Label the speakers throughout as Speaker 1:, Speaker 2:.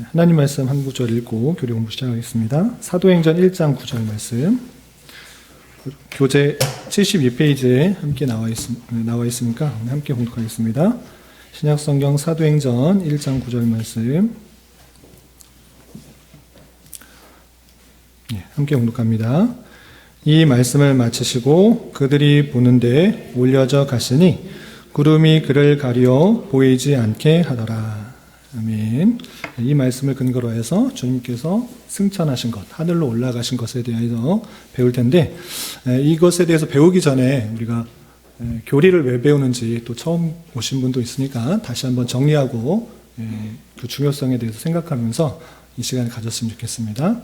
Speaker 1: 하나님 말씀 한 구절 읽고 교리 공부 시작하겠습니다. 사도행전 1장 9절 말씀. 교재 72페이지에 함께 나와 있으니까 함께 공독하겠습니다. 신약성경 사도행전 1장 9절 말씀. 함께 공독합니다. 이 말씀을 마치시고 그들이 보는데 올려져 가시니 구름이 그를 가리어 보이지 않게 하더라. 아멘. 이 말씀을 근거로 해서 주님께서 승천하신 것, 하늘로 올라가신 것에 대해서 배울 텐데, 이것에 대해서 배우기 전에 우리가 교리를 왜 배우는지 또 처음 오신 분도 있으니까 다시 한번 정리하고 그 중요성에 대해서 생각하면서 이 시간을 가졌으면 좋겠습니다.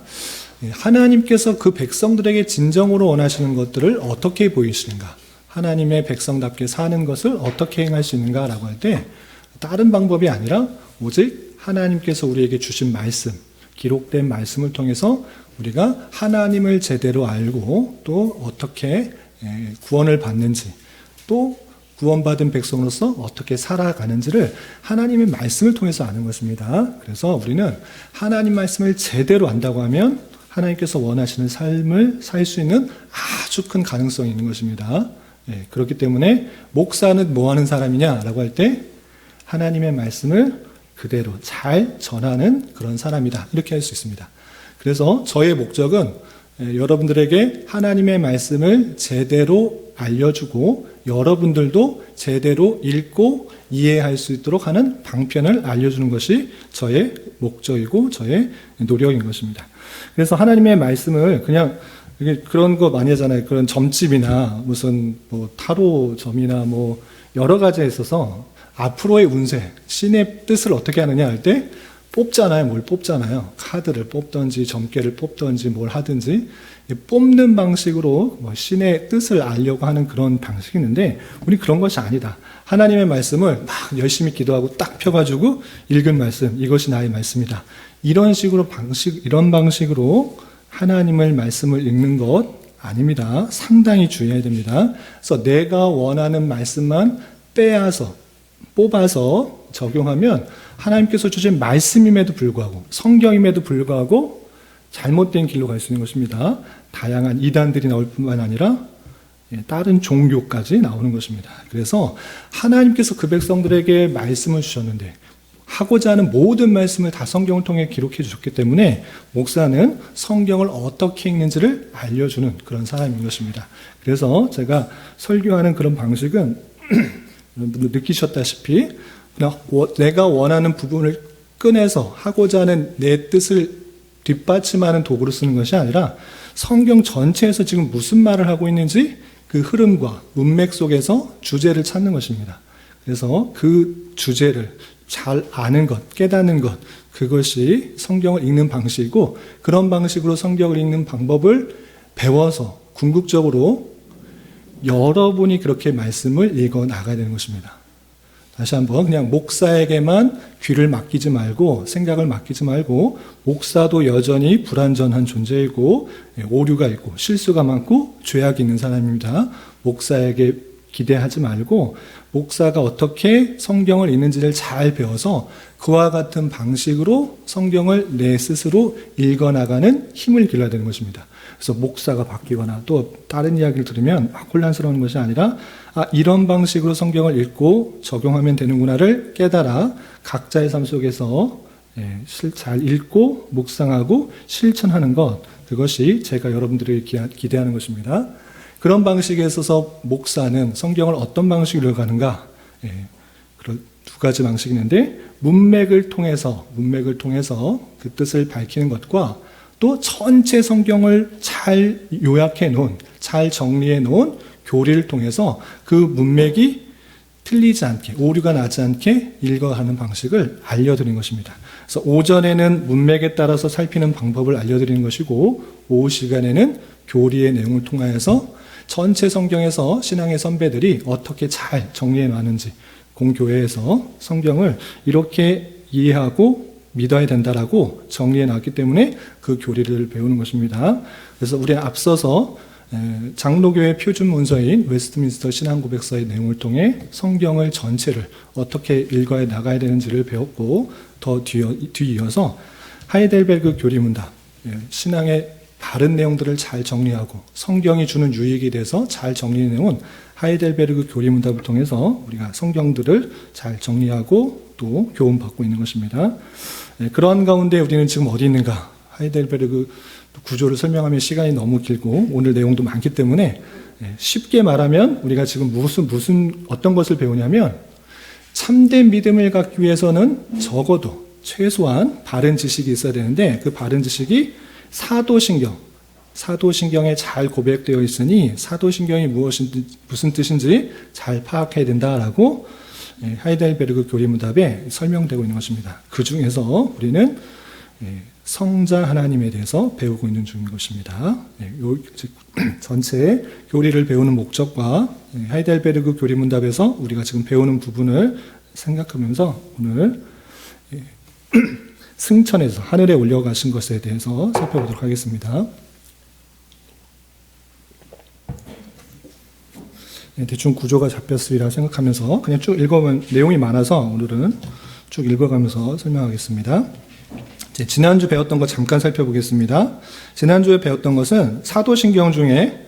Speaker 1: 하나님께서 그 백성들에게 진정으로 원하시는 것들을 어떻게 보이시는가, 하나님의 백성답게 사는 것을 어떻게 행할 수 있는가라고 할 때 다른 방법이 아니라 오직 하나님께서 우리에게 주신 말씀, 기록된 말씀을 통해서 우리가 하나님을 제대로 알고 또 어떻게 구원을 받는지, 또 구원받은 백성으로서 어떻게 살아가는지를 하나님의 말씀을 통해서 아는 것입니다. 그래서 우리는 하나님 말씀을 제대로 안다고 하면 하나님께서 원하시는 삶을 살 수 있는 아주 큰 가능성이 있는 것입니다. 그렇기 때문에 목사는 뭐 하는 사람이냐라고 할 때 하나님의 말씀을 그대로 잘 전하는 그런 사람이다, 이렇게 할 수 있습니다. 그래서 저의 목적은 여러분들에게 하나님의 말씀을 제대로 알려주고 여러분들도 제대로 읽고 이해할 수 있도록 하는 방편을 알려주는 것이 저의 목적이고 저의 노력인 것입니다. 그래서 하나님의 말씀을 그냥 그런 거 많이 하잖아요. 그런 점집이나 무슨 뭐 타로점이나 뭐 여러 가지에 있어서 앞으로의 운세, 신의 뜻을 어떻게 하느냐 할 때 뽑잖아요. 뭘 뽑잖아요. 카드를 뽑든지 점괘를 뽑든지 뭘 하든지 뽑는 방식으로 신의 뜻을 알려고 하는 그런 방식이 있는데, 우리 그런 것이 아니다. 하나님의 말씀을 막 열심히 기도하고 딱 펴가지고 읽은 말씀, 이것이 나의 말씀이다. 이런 방식으로 하나님의 말씀을 읽는 것 아닙니다. 상당히 주의해야 됩니다. 그래서 내가 원하는 말씀만 뽑아서 적용하면 하나님께서 주신 말씀임에도 불구하고, 성경임에도 불구하고 잘못된 길로 갈 수 있는 것입니다. 다양한 이단들이 나올 뿐만 아니라 다른 종교까지 나오는 것입니다. 그래서 하나님께서 그 백성들에게 말씀을 주셨는데 하고자 하는 모든 말씀을 다 성경을 통해 기록해 주셨기 때문에 목사는 성경을 어떻게 읽는지를 알려주는 그런 사람인 것입니다. 그래서 제가 설교하는 그런 방식은 여러분들 느끼셨다시피 그냥 내가 원하는 부분을 꺼내서 하고자 하는 내 뜻을 뒷받침하는 도구로 쓰는 것이 아니라 성경 전체에서 지금 무슨 말을 하고 있는지 그 흐름과 문맥 속에서 주제를 찾는 것입니다. 그래서 그 주제를 잘 아는 것, 깨닫는 것, 그것이 성경을 읽는 방식이고, 그런 방식으로 성경을 읽는 방법을 배워서 궁극적으로 여러분이 그렇게 말씀을 읽어 나가야 되는 것입니다. 다시 한번, 그냥 목사에게만 귀를 맡기지 말고, 생각을 맡기지 말고, 목사도 여전히 불완전한 존재이고 오류가 있고 실수가 많고 죄악이 있는 사람입니다. 목사에게 기대하지 말고 목사가 어떻게 성경을 읽는지를 잘 배워서 그와 같은 방식으로 성경을 내 스스로 읽어나가는 힘을 길러야 되는 것입니다. 그래서 목사가 바뀌거나 또 다른 이야기를 들으면 혼란스러운 것이 아니라 이런 방식으로 성경을 읽고 적용하면 되는구나를 깨달아 각자의 삶 속에서 잘 읽고 묵상하고 실천하는 것, 그것이 제가 여러분들에게 기대하는 것입니다. 그런 방식에 있어서 목사는 성경을 어떤 방식으로 읽어가는가? 그런 두 가지 방식이 있는데, 문맥을 통해서 그 뜻을 밝히는 것과 또 전체 성경을 잘 요약해 놓은, 잘 정리해 놓은 교리를 통해서 그 문맥이 틀리지 않게, 오류가 나지 않게 읽어가는 방식을 알려드리는 것입니다. 그래서 오전에는 문맥에 따라서 살피는 방법을 알려드리는 것이고, 오후 시간에는 교리의 내용을 통하여서 전체 성경에서 신앙의 선배들이 어떻게 잘 정리해 놨는지, 공교회에서 성경을 이렇게 이해하고 믿어야 된다라고 정리해 놨기 때문에 그 교리를 배우는 것입니다. 그래서 우리는 앞서서 장로교의 표준 문서인 웨스트민스터 신앙고백서의 내용을 통해 성경을 전체를 어떻게 읽어야 나가야 되는지를 배웠고, 더 뒤이어서 하이델베르그 교리문답, 신앙의 바른 내용들을 잘 정리하고 성경이 주는 유익에 대해서 잘 정리한 내용은 하이델베르그 교리문답을 통해서 우리가 성경들을 잘 정리하고 또 교훈받고 있는 것입니다. 그러한 가운데 우리는 지금 어디 있는가? 하이델베르그 구조를 설명하면 시간이 너무 길고 오늘 내용도 많기 때문에 쉽게 말하면 우리가 지금 어떤 것을 배우냐면, 참된 믿음을 갖기 위해서는 적어도 최소한 바른 지식이 있어야 되는데, 그 바른 지식이 사도신경에 잘 고백되어 있으니 사도신경이 무슨 뜻인지 잘 파악해야 된다라고 하이델베르그 교리문답에 설명되고 있는 것입니다. 그 중에서 우리는 성자 하나님에 대해서 배우고 있는 중인 것입니다. 전체 교리를 배우는 목적과 하이델베르그 교리문답에서 우리가 지금 배우는 부분을 생각하면서 오늘 승천에서 하늘에 올려가신 것에 대해서 살펴보도록 하겠습니다. 대충 구조가 잡혔으리라 생각하면서 그냥 쭉 읽어보면 내용이 많아서 오늘은 쭉 읽어가면서 설명하겠습니다. 지난주 배웠던 것 잠깐 살펴보겠습니다. 지난주에 배웠던 것은 사도신경 중에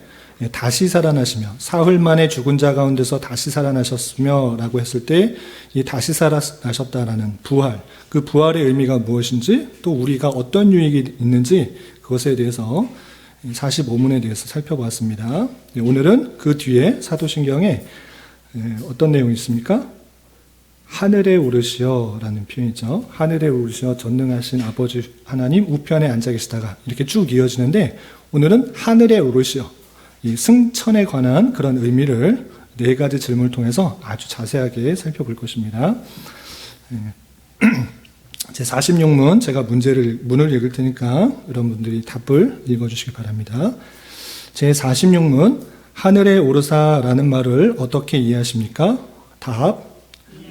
Speaker 1: 다시 살아나시며 사흘 만에 죽은 자 가운데서 다시 살아나셨으며 라고 했을 때 이 다시 살아나셨다라는 부활, 그 부활의 의미가 무엇인지, 또 우리가 어떤 유익이 있는지 그것에 대해서 45문에 대해서 살펴봤습니다. 오늘은 그 뒤에 사도신경에 어떤 내용이 있습니까? 하늘에 오르시어 라는 표현이죠. 하늘에 오르시어 전능하신 아버지 하나님 우편에 앉아 계시다가 이렇게 쭉 이어지는데, 오늘은 하늘에 오르시어, 이 승천에 관한 그런 의미를 4가지 질문을 통해서 아주 자세하게 살펴볼 것입니다. 제 46문, 제가 문을 읽을 테니까 여러분들이 답을 읽어주시기 바랍니다. 제 46문, 하늘에 오르사라는 말을 어떻게 이해하십니까? 답,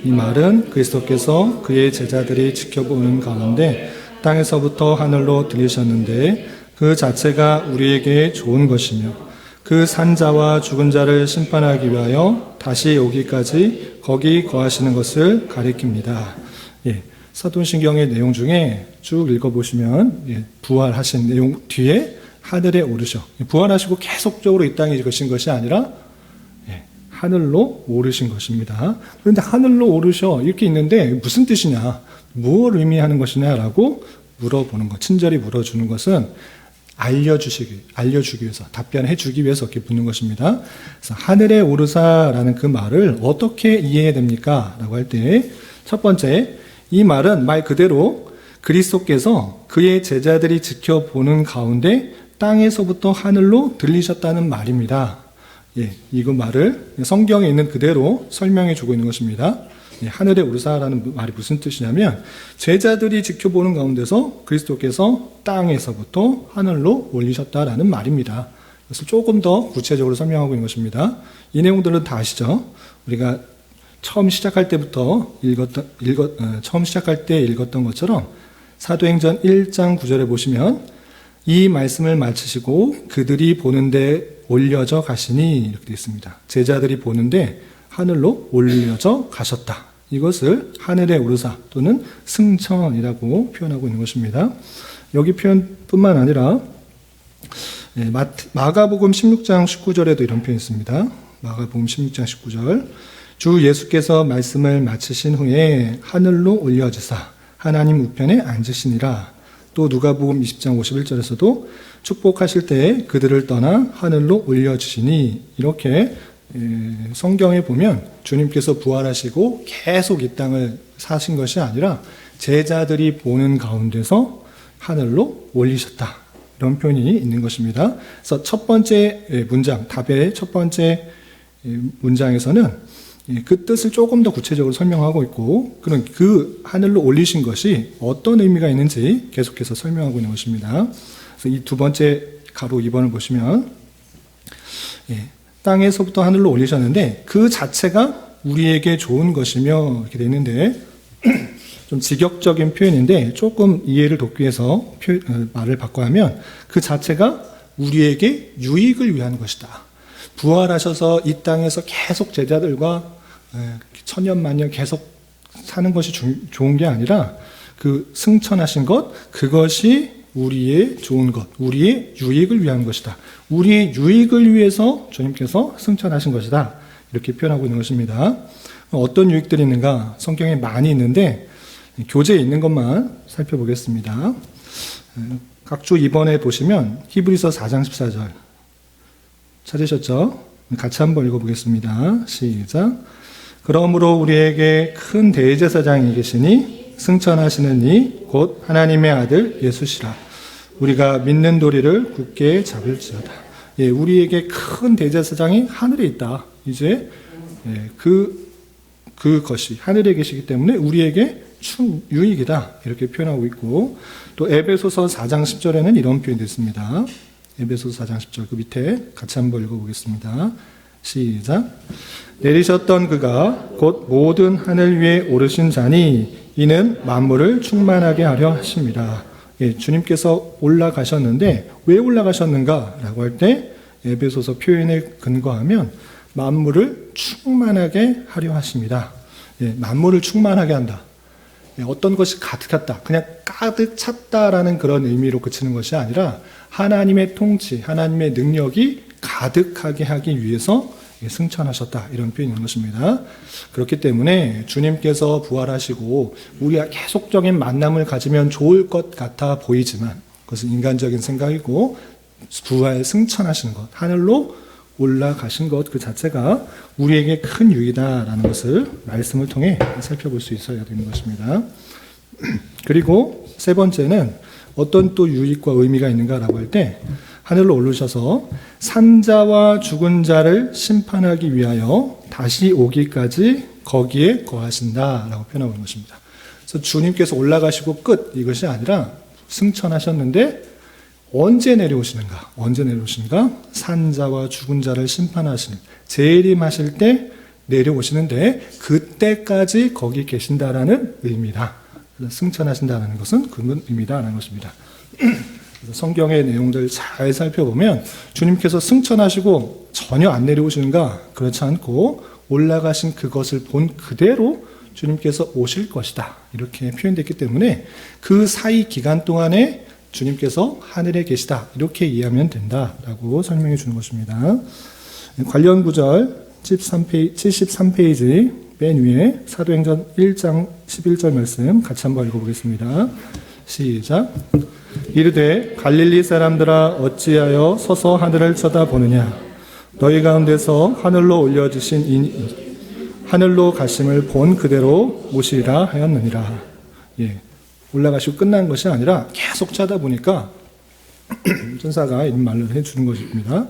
Speaker 1: 이 말은 그리스도께서 그의 제자들이 지켜보는 가운데 땅에서부터 하늘로 들리셨는데 그 자체가 우리에게 좋은 것이며 그 산자와 죽은 자를 심판하기 위하여 다시 오기까지 거기 거하시는 것을 가리킵니다. 사도신경의 내용 중에 쭉 읽어보시면 부활하신 내용 뒤에 하늘에 오르셔, 부활하시고 계속적으로 이 땅에 계신 것이 아니라 하늘로 오르신 것입니다. 그런데 하늘로 오르셔 이렇게 있는데 무슨 뜻이냐, 무엇을 의미하는 것이냐라고 물어보는 것, 친절히 물어주는 것은 알려주기 위해서, 답변해 주기 위해서 이렇게 묻는 것입니다. 그래서 하늘에 오르사라는 그 말을 어떻게 이해해야 됩니까? 라고 할 때 첫 번째, 이 말은 말 그대로 그리스도께서 그의 제자들이 지켜보는 가운데 땅에서부터 하늘로 들리셨다는 말입니다. 이거 말을 성경에 있는 그대로 설명해 주고 있는 것입니다. 하늘에 오르사라는 말이 무슨 뜻이냐면, 제자들이 지켜보는 가운데서 그리스도께서 땅에서부터 하늘로 올리셨다라는 말입니다. 그래서 조금 더 구체적으로 설명하고 있는 것입니다. 이 내용들은 다 아시죠? 우리가 처음 시작할 때 읽었던 것처럼 사도행전 1장 9절에 보시면 이 말씀을 마치시고 그들이 보는데 올려져 가시니 이렇게 되어 있습니다. 제자들이 보는데 하늘로 올려져 가셨다. 이것을 하늘에 오르사 또는 승천이라고 표현하고 있는 것입니다. 여기 표현뿐만 아니라 마가복음 16장 19절에도 이런 표현이 있습니다. 마가복음 16장 19절, 주 예수께서 말씀을 마치신 후에 하늘로 올려지사 하나님 우편에 앉으시니라. 또 누가복음 20장 51절에서도 축복하실 때 그들을 떠나 하늘로 올려주시니, 이렇게 성경에 보면 주님께서 부활하시고 계속 이 땅을 사신 것이 아니라 제자들이 보는 가운데서 하늘로 올리셨다, 이런 표현이 있는 것입니다. 그래서 첫 번째 문장, 답의 첫 번째 문장에서는 그 뜻을 조금 더 구체적으로 설명하고 있고, 그런 그 하늘로 올리신 것이 어떤 의미가 있는지 계속해서 설명하고 있는 것입니다. 그래서 이 두 번째 가로 2번을 보시면 땅에서부터 하늘로 올리셨는데 그 자체가 우리에게 좋은 것이며 이렇게 되어 있는데, 좀 직역적인 표현인데 조금 이해를 돕기 위해서 말을 바꿔 하면 그 자체가 우리에게 유익을 위한 것이다. 부활하셔서 이 땅에서 계속 제자들과 천년만년 계속 사는 것이 좋은 게 아니라 그 승천하신 것, 그것이 우리의 좋은 것, 우리의 유익을 위한 것이다. 우리의 유익을 위해서 주님께서 승천하신 것이다. 이렇게 표현하고 있는 것입니다. 어떤 유익들이 있는가? 성경에 많이 있는데 교재에 있는 것만 살펴보겠습니다. 각주 2번에 보시면 히브리서 4장 14절 찾으셨죠? 같이 한번 읽어보겠습니다. 시작. 그러므로 우리에게 큰 대제사장이 계시니 승천하시는 이 곧 하나님의 아들 예수시라. 우리가 믿는 도리를 굳게 잡을지어다. 우리에게 큰 대제사장이 하늘에 있다. 이제 그것이 하늘에 계시기 때문에 우리에게 유익이다. 이렇게 표현하고 있고, 또 에베소서 4장 10절에는 이런 표현이 있습니다. 에베소서 4장 10절 그 밑에 같이 한번 읽어보겠습니다. 시작. 내리셨던 그가 곧 모든 하늘 위에 오르신 자니 이는 만물을 충만하게 하려 하십니다. 주님께서 올라가셨는데 왜 올라가셨는가 라고 할 때 에베소서 표현에 근거하면 만물을 충만하게 하려 하십니다. 만물을 충만하게 한다. 어떤 것이 가득했다. 그냥 가득 찼다라는 그런 의미로 그치는 것이 아니라 하나님의 통치, 하나님의 능력이 가득하게 하기 위해서 승천하셨다. 이런 표현이 있는 것입니다. 그렇기 때문에 주님께서 부활하시고 우리가 계속적인 만남을 가지면 좋을 것 같아 보이지만 그것은 인간적인 생각이고 부활 승천하신 것, 하늘로 올라가신 것 그 자체가 우리에게 큰 유익이다라는 것을 말씀을 통해 살펴볼 수 있어야 되는 것입니다. 그리고 세 번째는 어떤 또 유익과 의미가 있는가라고 할 때 하늘로 오르셔서 산자와 죽은 자를 심판하기 위하여 다시 오기까지 거기에 거하신다라고 표현하고 있는 것입니다. 그래서 주님께서 올라가시고 끝 이것이 아니라 승천하셨는데 언제 내려오시는가? 산자와 죽은 자를 심판하시는 재림하실 때 내려오시는데 그때까지 거기 계신다라는 의미다. 승천하신다는 것은 그런 의미다라는 것입니다. 성경의 내용들 잘 살펴보면 주님께서 승천하시고 전혀 안 내려오시는가? 그렇지 않고 올라가신 그것을 본 그대로 주님께서 오실 것이다. 이렇게 표현됐기 때문에 그 사이 기간 동안에 주님께서 하늘에 계시다. 이렇게 이해하면 된다라고 설명해 주는 것입니다. 관련 구절 73페이지 맨 위에 사도행전 1장 11절 말씀 같이 한번 읽어보겠습니다. 시작. 이르되 갈릴리 사람들아 어찌하여 서서 하늘을 쳐다보느냐. 너희 가운데서 하늘로 올려주신 이니 하늘로 가심을 본 그대로 오시리라 하였느니라. 올라가시고 끝난 것이 아니라 계속 쳐다보니까 천사가 이런 말을 해주는 것입니다.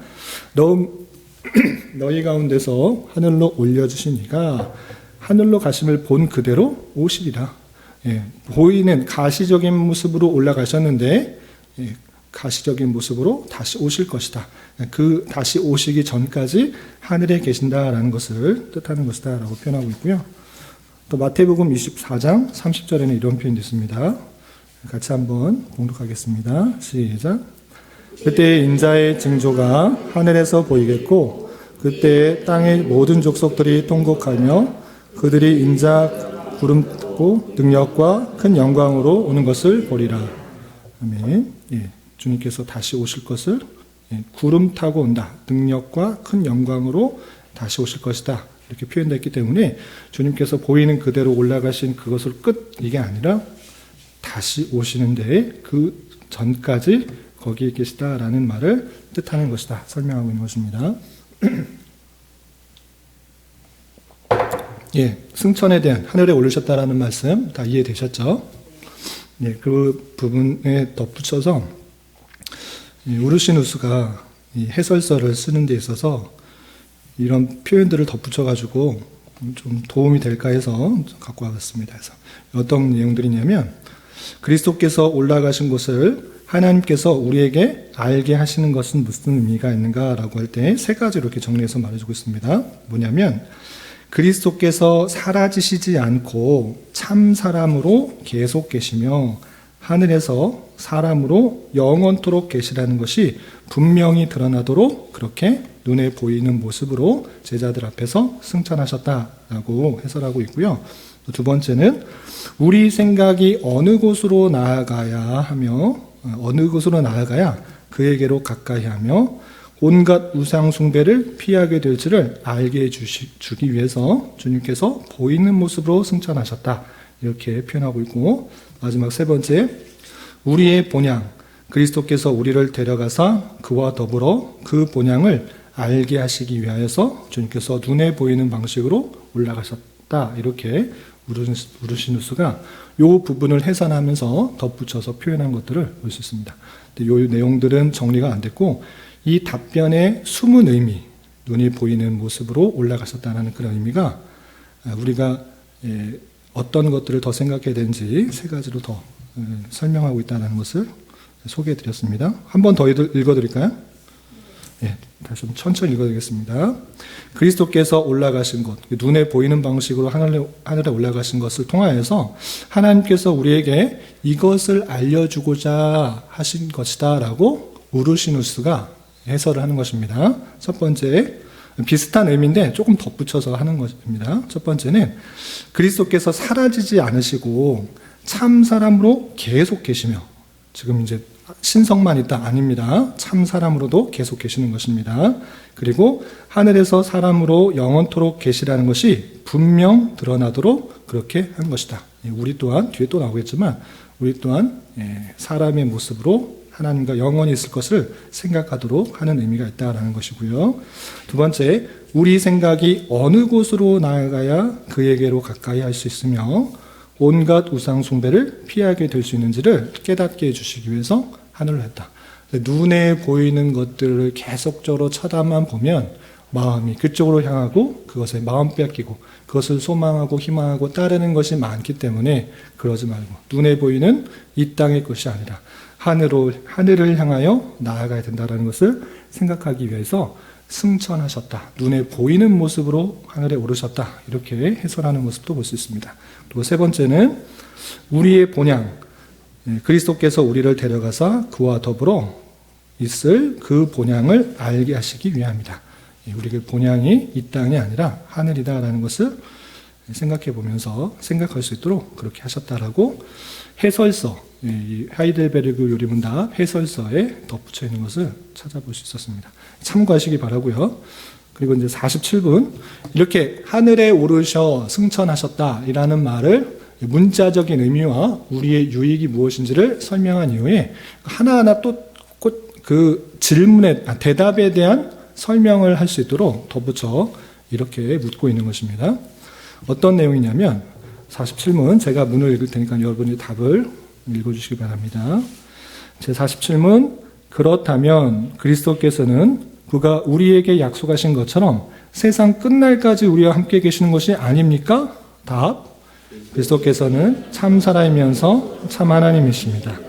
Speaker 1: 너희 가운데서 하늘로 올려주신 이가 하늘로 가심을 본 그대로 오시리라. 보이는 가시적인 모습으로 올라가셨는데 가시적인 모습으로 다시 오실 것이다. 그 다시 오시기 전까지 하늘에 계신다라는 것을 뜻하는 것이다 라고 표현하고 있고요. 또 마태복음 24장 30절에는 이런 표현이 있습니다. 같이 한번 봉독하겠습니다. 시작. 그때 인자의 징조가 하늘에서 보이겠고 그때 땅의 모든 족속들이 통곡하며 그들이 인자 구름 타고 능력과 큰 영광으로 오는 것을 보리라. 아멘. 주님께서 다시 오실 것을 구름 타고 온다. 능력과 큰 영광으로 다시 오실 것이다. 이렇게 표현됐기 때문에 주님께서 보이는 그대로 올라가신 그것을 끝 이게 아니라 다시 오시는데 그 전까지 거기에 계시다라는 말을 뜻하는 것이다. 설명하고 있는 것입니다. 승천에 대한 하늘에 올리셨다라는 말씀 다 이해되셨죠? 그 부분에 덧붙여서 우르시누스가 해설서를 쓰는 데 있어서 이런 표현들을 덧붙여가지고 좀 도움이 될까 해서 갖고 와봤습니다. 그래서 어떤 내용들이냐면 그리스도께서 올라가신 곳을 하나님께서 우리에게 알게 하시는 것은 무슨 의미가 있는가라고 할 때 세 가지로 이렇게 정리해서 말해주고 있습니다. 뭐냐면 그리스도께서 사라지시지 않고 참 사람으로 계속 계시며 하늘에서 사람으로 영원토록 계시라는 것이 분명히 드러나도록 그렇게 눈에 보이는 모습으로 제자들 앞에서 승천하셨다라고 해설하고 있고요. 두 번째는 우리 생각이 어느 곳으로 나아가야 그에게로 가까이 하며 온갖 우상 숭배를 피하게 될지를 알게 해주기 위해서 주님께서 보이는 모습으로 승천하셨다. 이렇게 표현하고 있고, 마지막 세 번째, 우리의 본향, 그리스도께서 우리를 데려가사 그와 더불어 그 본향을 알게 하시기 위하여서 주님께서 눈에 보이는 방식으로 올라가셨다. 이렇게 우르시누스가 이 부분을 해산하면서 덧붙여서 표현한 것들을 볼 수 있습니다. 이 내용들은 정리가 안 됐고, 이 답변의 숨은 의미, 눈이 보이는 모습으로 올라가셨다는 그런 의미가 우리가 어떤 것들을 더 생각해야 되는지 세 가지로 더 설명하고 있다는 것을 소개해 드렸습니다. 한 번 더 읽어드릴까요? 다시 좀 천천히 읽어드리겠습니다. 그리스도께서 올라가신 것, 눈에 보이는 방식으로 하늘에 올라가신 것을 통하여서 하나님께서 우리에게 이것을 알려주고자 하신 것이다 라고 우르시누스가 해설을 하는 것입니다. 첫 번째, 비슷한 의미인데 조금 덧붙여서 하는 것입니다. 첫 번째는 그리스도께서 사라지지 않으시고 참 사람으로 계속 계시며, 지금 이제 신성만 있다 아닙니다. 참 사람으로도 계속 계시는 것입니다. 그리고 하늘에서 사람으로 영원토록 계시라는 것이 분명 드러나도록 그렇게 한 것이다. 우리 또한 뒤에 또 나오겠지만 우리 또한 사람의 모습으로 하나님과 영원히 있을 것을 생각하도록 하는 의미가 있다라는 것이고요. 두 번째, 우리 생각이 어느 곳으로 나아가야 그에게로 가까이 할 수 있으며 온갖 우상 숭배를 피하게 될 수 있는지를 깨닫게 해주시기 위해서 하늘로 했다. 눈에 보이는 것들을 계속적으로 쳐다만 보면 마음이 그쪽으로 향하고 그것에 마음 뺏기고 그것을 소망하고 희망하고 따르는 것이 많기 때문에 그러지 말고 눈에 보이는 이 땅의 것이 아니라 하늘을 향하여 나아가야 된다는 것을 생각하기 위해서 승천하셨다. 눈에 보이는 모습으로 하늘에 오르셨다. 이렇게 해설하는 모습도 볼 수 있습니다. 그리고 세 번째는 우리의 본향, 그리스도께서 우리를 데려가사 그와 더불어 있을 그 본향을 알게 하시기 위함이다. 우리의 본향이 이 땅이 아니라 하늘이다라는 것을 생각해 보면서 생각할 수 있도록 그렇게 하셨다라고 해설서, 하이델베르그 요리문답 해설서에 덧붙여 있는 것을 찾아볼 수 있었습니다. 참고하시기 바라고요. 그리고 이제 47분, 이렇게 하늘에 오르셔 승천하셨다라는 말을 문자적인 의미와 우리의 유익이 무엇인지를 설명한 이후에 하나하나 또 그 질문에, 대답에 대한 설명을 할 수 있도록 덧붙여 이렇게 묻고 있는 것입니다. 어떤 내용이냐면 47문, 제가 문을 읽을 테니까 여러분이 답을 읽어주시기 바랍니다. 제 47문, 그렇다면 그리스도께서는 그가 우리에게 약속하신 것처럼 세상 끝날까지 우리와 함께 계시는 것이 아닙니까? 답, 그리스도께서는 참 사람이면서 참 하나님이십니다.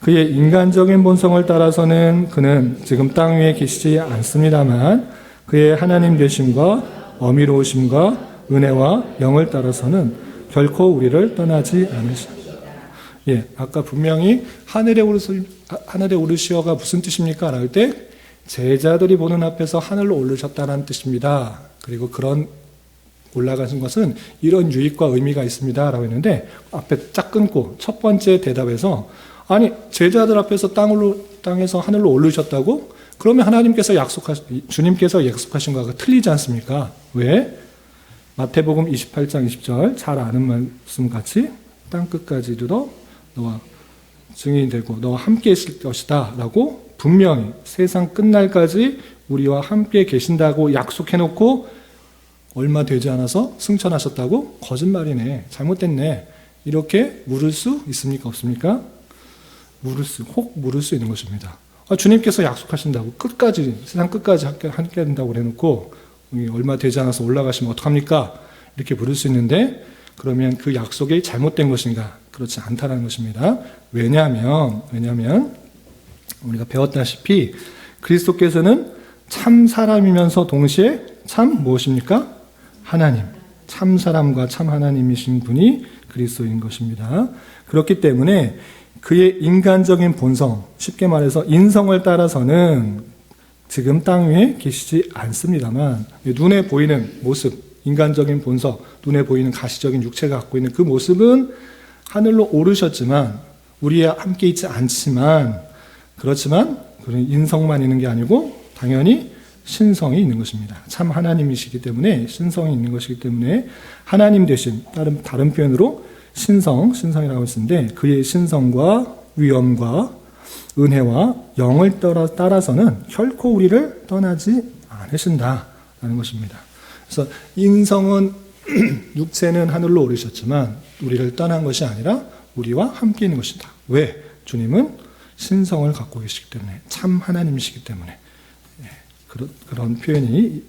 Speaker 1: 그의 인간적인 본성을 따라서는 그는 지금 땅 위에 계시지 않습니다만 그의 하나님 되심과 어미로우심과 은혜와 영을 따라서는 결코 우리를 떠나지 않으십니다. 아까 분명히 하늘에 오르시어가 무슨 뜻입니까? 라고 할 때 제자들이 보는 앞에서 하늘로 오르셨다는 뜻입니다. 그리고 그런 올라가신 것은 이런 유익과 의미가 있습니다. 라고 했는데 앞에 쫙 끊고 첫 번째 대답에서 아니 제자들 앞에서 땅에서 하늘로 오르셨다고? 그러면 주님께서 약속하신 거가 틀리지 않습니까? 왜? 마태복음 28장 20절 잘 아는 말씀 같이 땅 끝까지 이르러 너와 증인이 되고 너와 함께 있을 것이다 라고 분명히 세상 끝날까지 우리와 함께 계신다고 약속해놓고 얼마 되지 않아서 승천하셨다고? 거짓말이네, 잘못됐네, 이렇게 물을 수 있습니까? 없습니까? 혹 물을 수 있는 것입니다. 주님께서 약속하신다고 끝까지, 세상 끝까지 함께 한다고 그래놓고 얼마 되지 않아서 올라가시면 어떡합니까? 이렇게 물을 수 있는데 그러면 그 약속이 잘못된 것인가? 그렇지 않다는 것입니다. 왜냐하면 우리가 배웠다시피 그리스도께서는 참 사람이면서 동시에 참 무엇입니까? 하나님, 참 사람과 참 하나님이신 분이 그리스도인 것입니다. 그렇기 때문에 그의 인간적인 본성, 쉽게 말해서 인성을 따라서는 지금 땅 위에 계시지 않습니다만 눈에 보이는 모습, 인간적인 본성, 눈에 보이는 가시적인 육체가 갖고 있는 그 모습은 하늘로 오르셨지만 우리와 함께 있지 않지만 그렇지만 그런 인성만 있는 게 아니고 당연히 신성이 있는 것입니다. 참 하나님이시기 때문에 신성이 있는 것이기 때문에 하나님 되신 다른 표현으로 신성이라고 했는데 그의 신성과 위엄과 은혜와 영을 따라서는 결코 우리를 떠나지 않으신다라는 것입니다. 그래서 인성은 육체는 하늘로 오르셨지만 우리를 떠난 것이 아니라 우리와 함께 있는 것이다. 왜? 주님은 신성을 갖고 계시기 때문에 참 하나님이시기 때문에 그런 표현이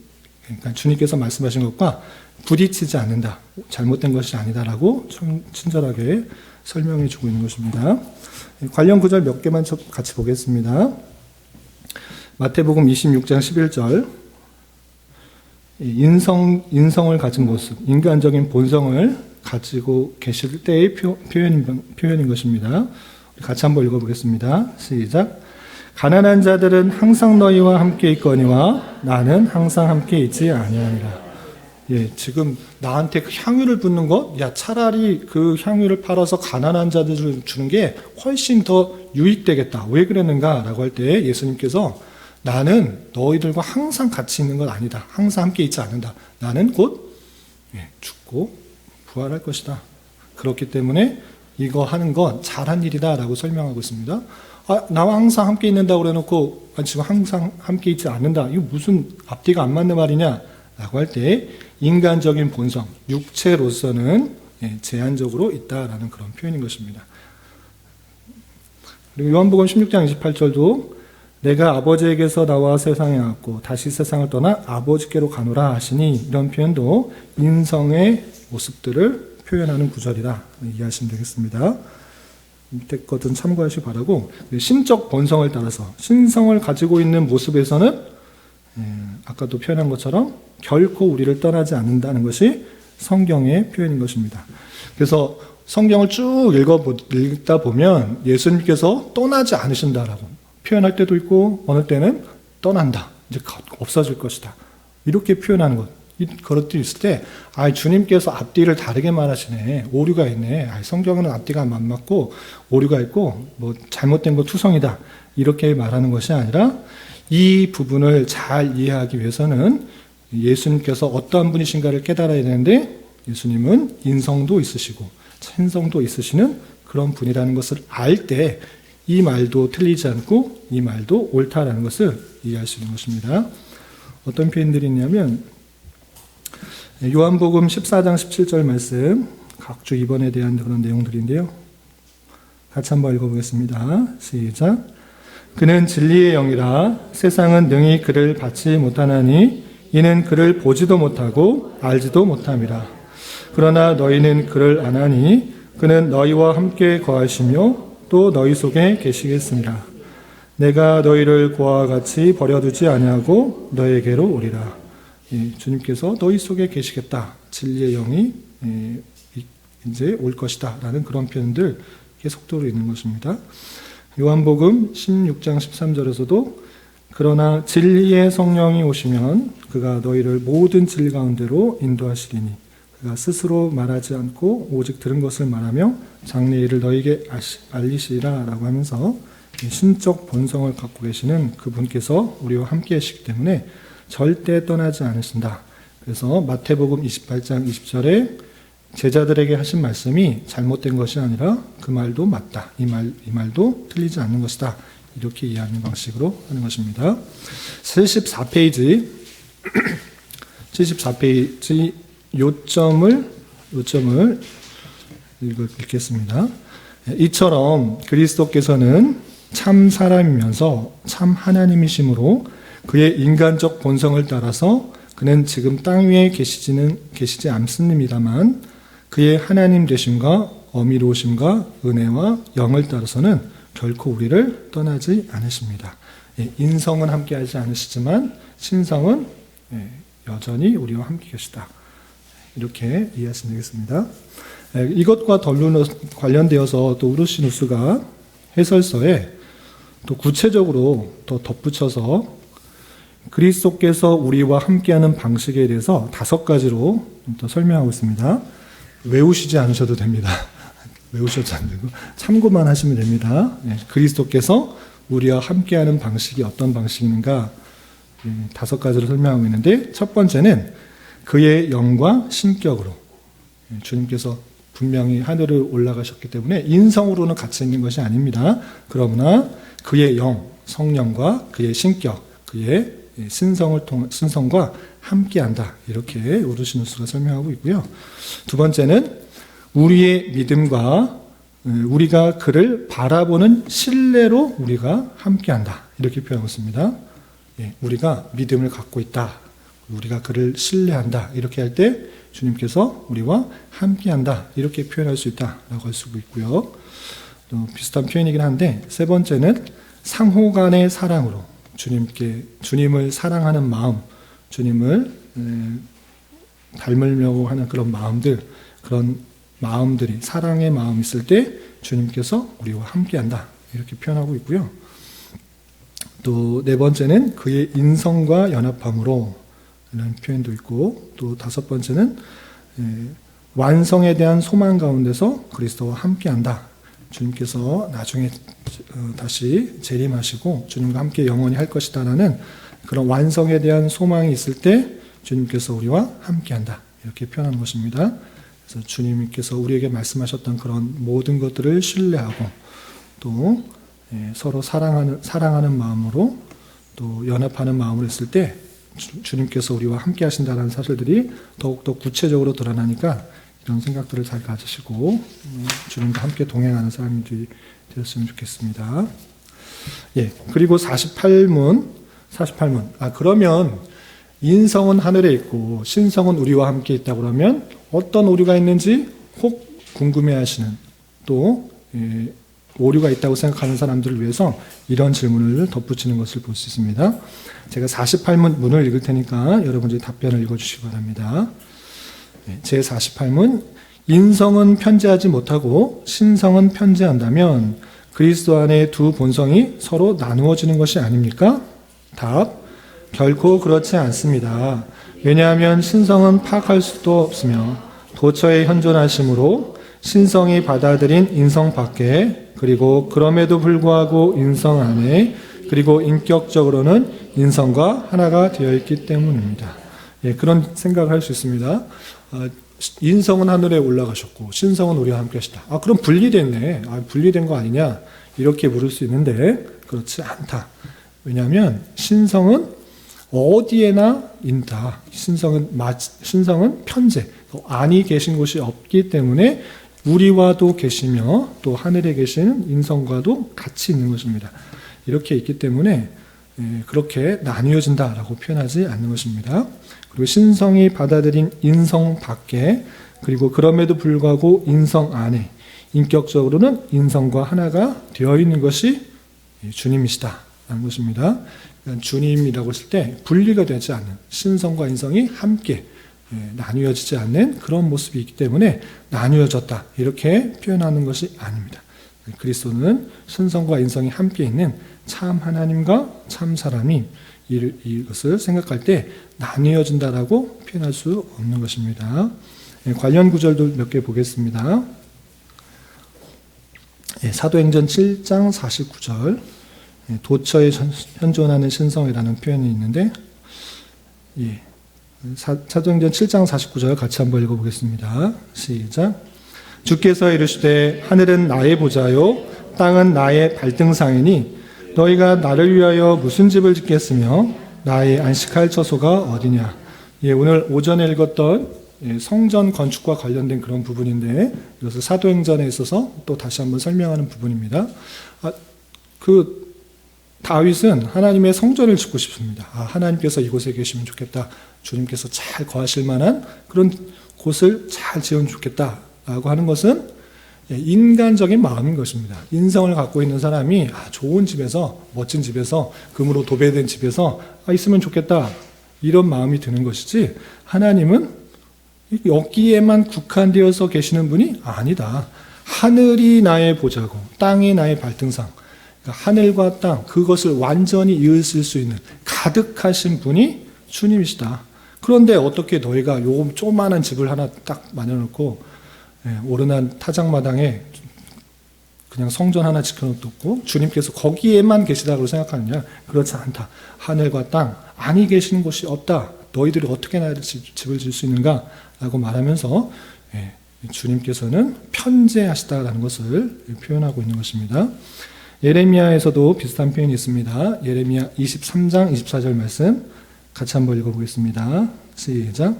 Speaker 1: 그러니까 주님께서 말씀하신 것과 부딪히지 않는다. 잘못된 것이 아니다라고 친절하게 설명해 주고 있는 것입니다. 관련 구절 몇 개만 같이 보겠습니다. 마태복음 26장 11절 인성을 가진 모습, 인간적인 본성을 가지고 계실 때의 표현인 것입니다. 같이 한번 읽어보겠습니다. 시작. 가난한 자들은 항상 너희와 함께 있거니와 나는 항상 함께 있지 아니하니라. 지금 나한테 그 향유를 붓는 것, 차라리 그 향유를 팔아서 가난한 자들을 주는 게 훨씬 더 유익되겠다. 왜 그랬는가라고 할 때 예수님께서 나는 너희들과 항상 같이 있는 건 아니다. 항상 함께 있지 않는다. 나는 곧 죽고 부활할 것이다. 그렇기 때문에 이거 하는 건 잘한 일이다라고 설명하고 있습니다. 나와 항상 함께 있는다고 그래놓고 지금 항상 함께 있지 않는다. 이거 무슨 앞뒤가 안 맞는 말이냐? 라고 할 때 인간적인 본성, 육체로서는 제한적으로 있다라는 그런 표현인 것입니다. 그리고 요한복음 16장 28절도 내가 아버지에게서 나와 세상에 왔고 다시 세상을 떠나 아버지께로 가노라 하시니 이런 표현도 인성의 모습들을 표현하는 구절이다. 이해하시면 되겠습니다. 밑에 것은 참고하시기 바라고 신적 본성을 따라서 신성을 가지고 있는 모습에서는 아까도 표현한 것처럼 결코 우리를 떠나지 않는다는 것이 성경의 표현인 것입니다. 그래서 성경을 쭉 읽다 보면 예수님께서 떠나지 않으신다라고 표현할 때도 있고 어느 때는 떠난다. 이제 없어질 것이다. 이렇게 표현하는 것. 그것들이 있을 때 주님께서 앞뒤를 다르게 말하시네. 오류가 있네. 성경은 앞뒤가 안 맞고 오류가 있고 잘못된 거 투성이다. 이렇게 말하는 것이 아니라 이 부분을 잘 이해하기 위해서는 예수님께서 어떠한 분이신가를 깨달아야 되는데 예수님은 인성도 있으시고 신성도 있으시는 그런 분이라는 것을 알 때 이 말도 틀리지 않고 이 말도 옳다라는 것을 이해할 수 있는 것입니다. 어떤 표현들이 있냐면 요한복음 14장 17절 말씀 각주 입원에 대한 그런 내용들인데요. 같이 한번 읽어보겠습니다. 시작. 그는 진리의 영이라 세상은 능히 그를 받지 못하나니 이는 그를 보지도 못하고 알지도 못함이라. 그러나 너희는 그를 아나니 그는 너희와 함께 거하시며 또 너희 속에 계시겠습니다. 내가 너희를 고아와 같이 버려두지 아니하고 너희에게로 오리라. 주님께서 너희 속에 계시겠다. 진리의 영이 이제 올 것이다. 라는 그런 표현들 계속적으로 있는 것입니다. 요한복음 16장 13절에서도 그러나 진리의 성령이 오시면 그가 너희를 모든 진리 가운데로 인도하시리니 그가 스스로 말하지 않고 오직 들은 것을 말하며 장래 일을 너희에게 알리시리라 라고 하면서 신적 본성을 갖고 계시는 그분께서 우리와 함께 하시기 때문에 절대 떠나지 않으신다. 그래서 마태복음 28장 20절에 제자들에게 하신 말씀이 잘못된 것이 아니라 그 말도 맞다. 이 말도 틀리지 않는 것이다. 이렇게 이해하는 방식으로 하는 것입니다. 74페이지 74페이지 요점을 읽겠습니다. 이처럼 그리스도께서는 참 사람이면서 참 하나님이시므로 그의 인간적 본성을 따라서 그는 지금 땅 위에 계시지 않습니다만 그의 하나님 되심과 어미로우심과 은혜와 영을 따라서는 결코 우리를 떠나지 않으십니다. 인성은 함께하지 않으시지만 신성은 여전히 우리와 함께 계시다. 이렇게 이해하시면 되겠습니다. 이것과 관련되어서 또 우르시누스가 해설서에 또 구체적으로 더 덧붙여서 그리스도께서 우리와 함께하는 방식에 대해서 5가지로 또 설명하고 있습니다. 외우시지 않으셔도 됩니다. 외우셔도 안 되고 참고만 하시면 됩니다. 그리스도께서 우리와 함께하는 방식이 어떤 방식인가 5가지로 설명하고 있는데, 첫 번째는 그의 영과 신격으로, 주님께서 분명히 하늘을 올라가셨기 때문에 인성으로는 같이 있는 것이 아닙니다. 그러나 그의 영, 성령과 그의 신격, 그의 신성과 함께한다, 이렇게 오르시누스가 설명하고 있고요. 두 번째는 우리의 믿음과 우리가 그를 바라보는 신뢰로 우리가 함께한다, 이렇게 표현하고 있습니다. 우리가 믿음을 갖고 있다, 우리가 그를 신뢰한다, 이렇게 할 때 주님께서 우리와 함께한다, 이렇게 표현할 수 있다라고 할 수 있고요. 또 비슷한 표현이긴 한데, 세 번째는 상호 간의 사랑으로, 주님을 사랑하는 마음, 주님을 닮으려고 하는 그런 마음들이, 사랑의 마음이 있을 때 주님께서 우리와 함께한다, 이렇게 표현하고 있고요. 또 네 번째는 그의 인성과 연합함으로 이런 표현도 있고, 또 5번째는 완성에 대한 소망 가운데서 그리스도와 함께한다. 주님께서 나중에 다시 재림하시고 주님과 함께 영원히 할 것이다라는 그런 완성에 대한 소망이 있을 때 주님께서 우리와 함께한다, 이렇게 표현하는 것입니다. 그래서 주님께서 우리에게 말씀하셨던 그런 모든 것들을 신뢰하고 또 서로 사랑하는 마음으로 또 연합하는 마음으로 했을 때 주님께서 우리와 함께 하신다는 사실들이 더욱더 구체적으로 드러나니까 이런 생각들을 잘 가지시고 주님과 함께 동행하는 사람들이 되었으면 좋겠습니다. 그리고 48문. 그러면 인성은 하늘에 있고 신성은 우리와 함께 있다 그러면 어떤 오류가 있는지 혹 궁금해하시는, 또 오류가 있다고 생각하는 사람들을 위해서 이런 질문을 덧붙이는 것을 볼 수 있습니다. 제가 48문 문을 읽을 테니까 여러분들이 답변을 읽어주시기 바랍니다. 제48문. 인성은 편재하지 못하고 신성은 편재한다면 그리스도 안에 두 본성이 서로 나누어지는 것이 아닙니까? 답. 결코 그렇지 않습니다. 왜냐하면 신성은 파악할 수도 없으며 도처에 현존하심으로 신성이 받아들인 인성 밖에, 그리고 그럼에도 불구하고 인성 안에, 그리고 인격적으로는 인성과 하나가 되어 있기 때문입니다. 그런 생각을 할 수 있습니다. 인성은 하늘에 올라가셨고 신성은 우리와 함께 하시다. 그럼 분리됐네. 분리된 거 아니냐? 이렇게 물을 수 있는데 그렇지 않다. 왜냐하면 신성은 어디에나 있다. 신성은 편재, 안이 계신 곳이 없기 때문에 우리와도 계시며 또 하늘에 계신 인성과도 같이 있는 것입니다. 이렇게 있기 때문에 그렇게 나뉘어진다라고 표현하지 않는 것입니다. 그리고 신성이 받아들인 인성 밖에, 그리고 그럼에도 불구하고 인성 안에, 인격적으로는 인성과 하나가 되어 있는 것이 주님이시다라는 것입니다. 그러니까 주님이라고 했을 때 분리가 되지 않는, 신성과 인성이 함께 나뉘어지지 않는 그런 모습이 있기 때문에 나뉘어졌다, 이렇게 표현하는 것이 아닙니다. 그리스도는 신성과 인성이 함께 있는 참 하나님과 참 사람이 이것을 생각할 때 나뉘어진다라고 표현할 수 없는 것입니다. 관련 구절도 몇 개 보겠습니다. 사도행전 7장 49절, 도처에 현존하는 신성이라는 표현이 있는데, 사도행전 7장 49절 같이 한번 읽어보겠습니다. 시작. 주께서 이르시되 하늘은 나의 보좌요 땅은 나의 발등상이니 너희가 나를 위하여 무슨 집을 짓겠으며 나의 안식할 처소가 어디냐. 오늘 오전에 읽었던 성전 건축과 관련된 그런 부분인데 이것을 사도행전에 있어서 또 다시 한번 설명하는 부분입니다. 다윗은 하나님의 성전을 짓고 싶습니다. 하나님께서 이곳에 계시면 좋겠다. 주님께서 잘 거하실 만한 그런 곳을 잘 지으면 좋겠다라고 하는 것은 인간적인 마음인 것입니다. 인성을 갖고 있는 사람이 좋은 집에서, 멋진 집에서, 금으로 도배된 집에서 있으면 좋겠다, 이런 마음이 드는 것이지, 하나님은 여기에만 국한되어서 계시는 분이 아니다. 하늘이 나의 보좌고 땅이 나의 발등상. 그러니까 하늘과 땅 그것을 완전히 이으실 수 있는 가득하신 분이 주님이시다. 그런데 어떻게 너희가 요 조그마한 집을 하나 딱 마련해놓고 오르난 타작마당에 그냥 성전 하나 지켜놓고 주님께서 거기에만 계시다고 생각하느냐? 그렇지 않다. 하늘과 땅 아니 계시는 곳이 없다. 너희들이 어떻게 나의 집을 지을 수 있는가? 라고 말하면서 주님께서는 편재하시다라는 것을 표현하고 있는 것입니다. 예레미야에서도 비슷한 표현이 있습니다. 예레미야 23장 24절 말씀 같이 한번 읽어보겠습니다. 시작.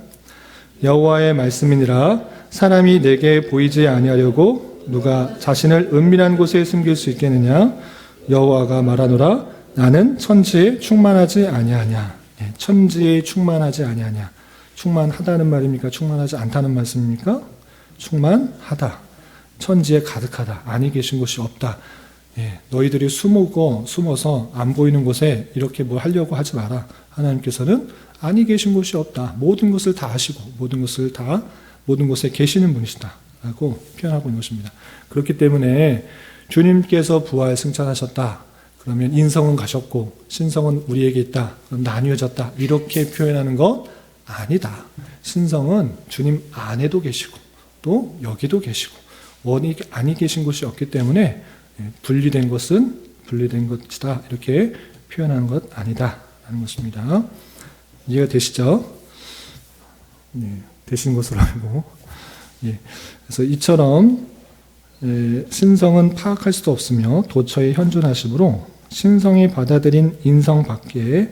Speaker 1: 여호와의 말씀이니라. 사람이 내게 보이지 아니하려고 누가 자신을 은밀한 곳에 숨길 수 있겠느냐? 여호와가 말하노라. 나는 천지에 충만하지 아니하냐. 천지에 충만하지 아니하냐. 충만하다는 말입니까? 충만하지 않다는 말씀입니까? 충만하다. 천지에 가득하다. 아니 계신 곳이 없다. 너희들이 숨어서 안 보이는 곳에 이렇게 뭐 하려고 하지 마라. 하나님께서는 아니 계신 곳이 없다. 모든 것을 다 아시고 모든 곳에 계시는 분이시다. 라고 표현하고 있는 것입니다. 그렇기 때문에 주님께서 부활 승천하셨다. 그러면 인성은 가셨고 신성은 우리에게 있다. 그럼 나뉘어졌다. 이렇게 표현하는 것 아니다. 신성은 주님 안에도 계시고 또 여기도 계시고 아니 계신 곳이 없기 때문에 분리된 것은 분리된 것이다. 이렇게 표현하는 것 아니다. 라는 것입니다. 이해가 되시죠? 되신 것으로 알고. 그래서 이처럼 신성은 파악할 수도 없으며 도처에 현존하심으로 신성이 받아들인 인성 밖에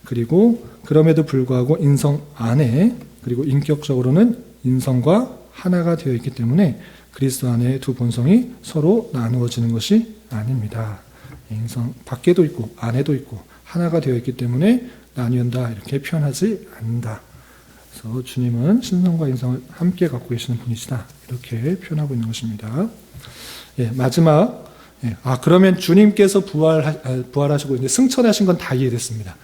Speaker 1: 그리고 그럼에도 불구하고 인성 안에 그리고 인격적으로는 인성과 하나가 되어 있기 때문에 그리스도 안에 두 본성이 서로 나누어지는 것이 아닙니다. 인성 밖에도 있고 안에도 있고 하나가 되어 있기 때문에 나뉘는다 이렇게 표현하지 않는다. 그래서 주님은 신성과 인성을 함께 갖고 계시는 분이시다. 이렇게 표현하고 있는 것입니다. 마지막 그러면 주님께서 부활하시고 이제 승천하신 건 다 이해됐습니다.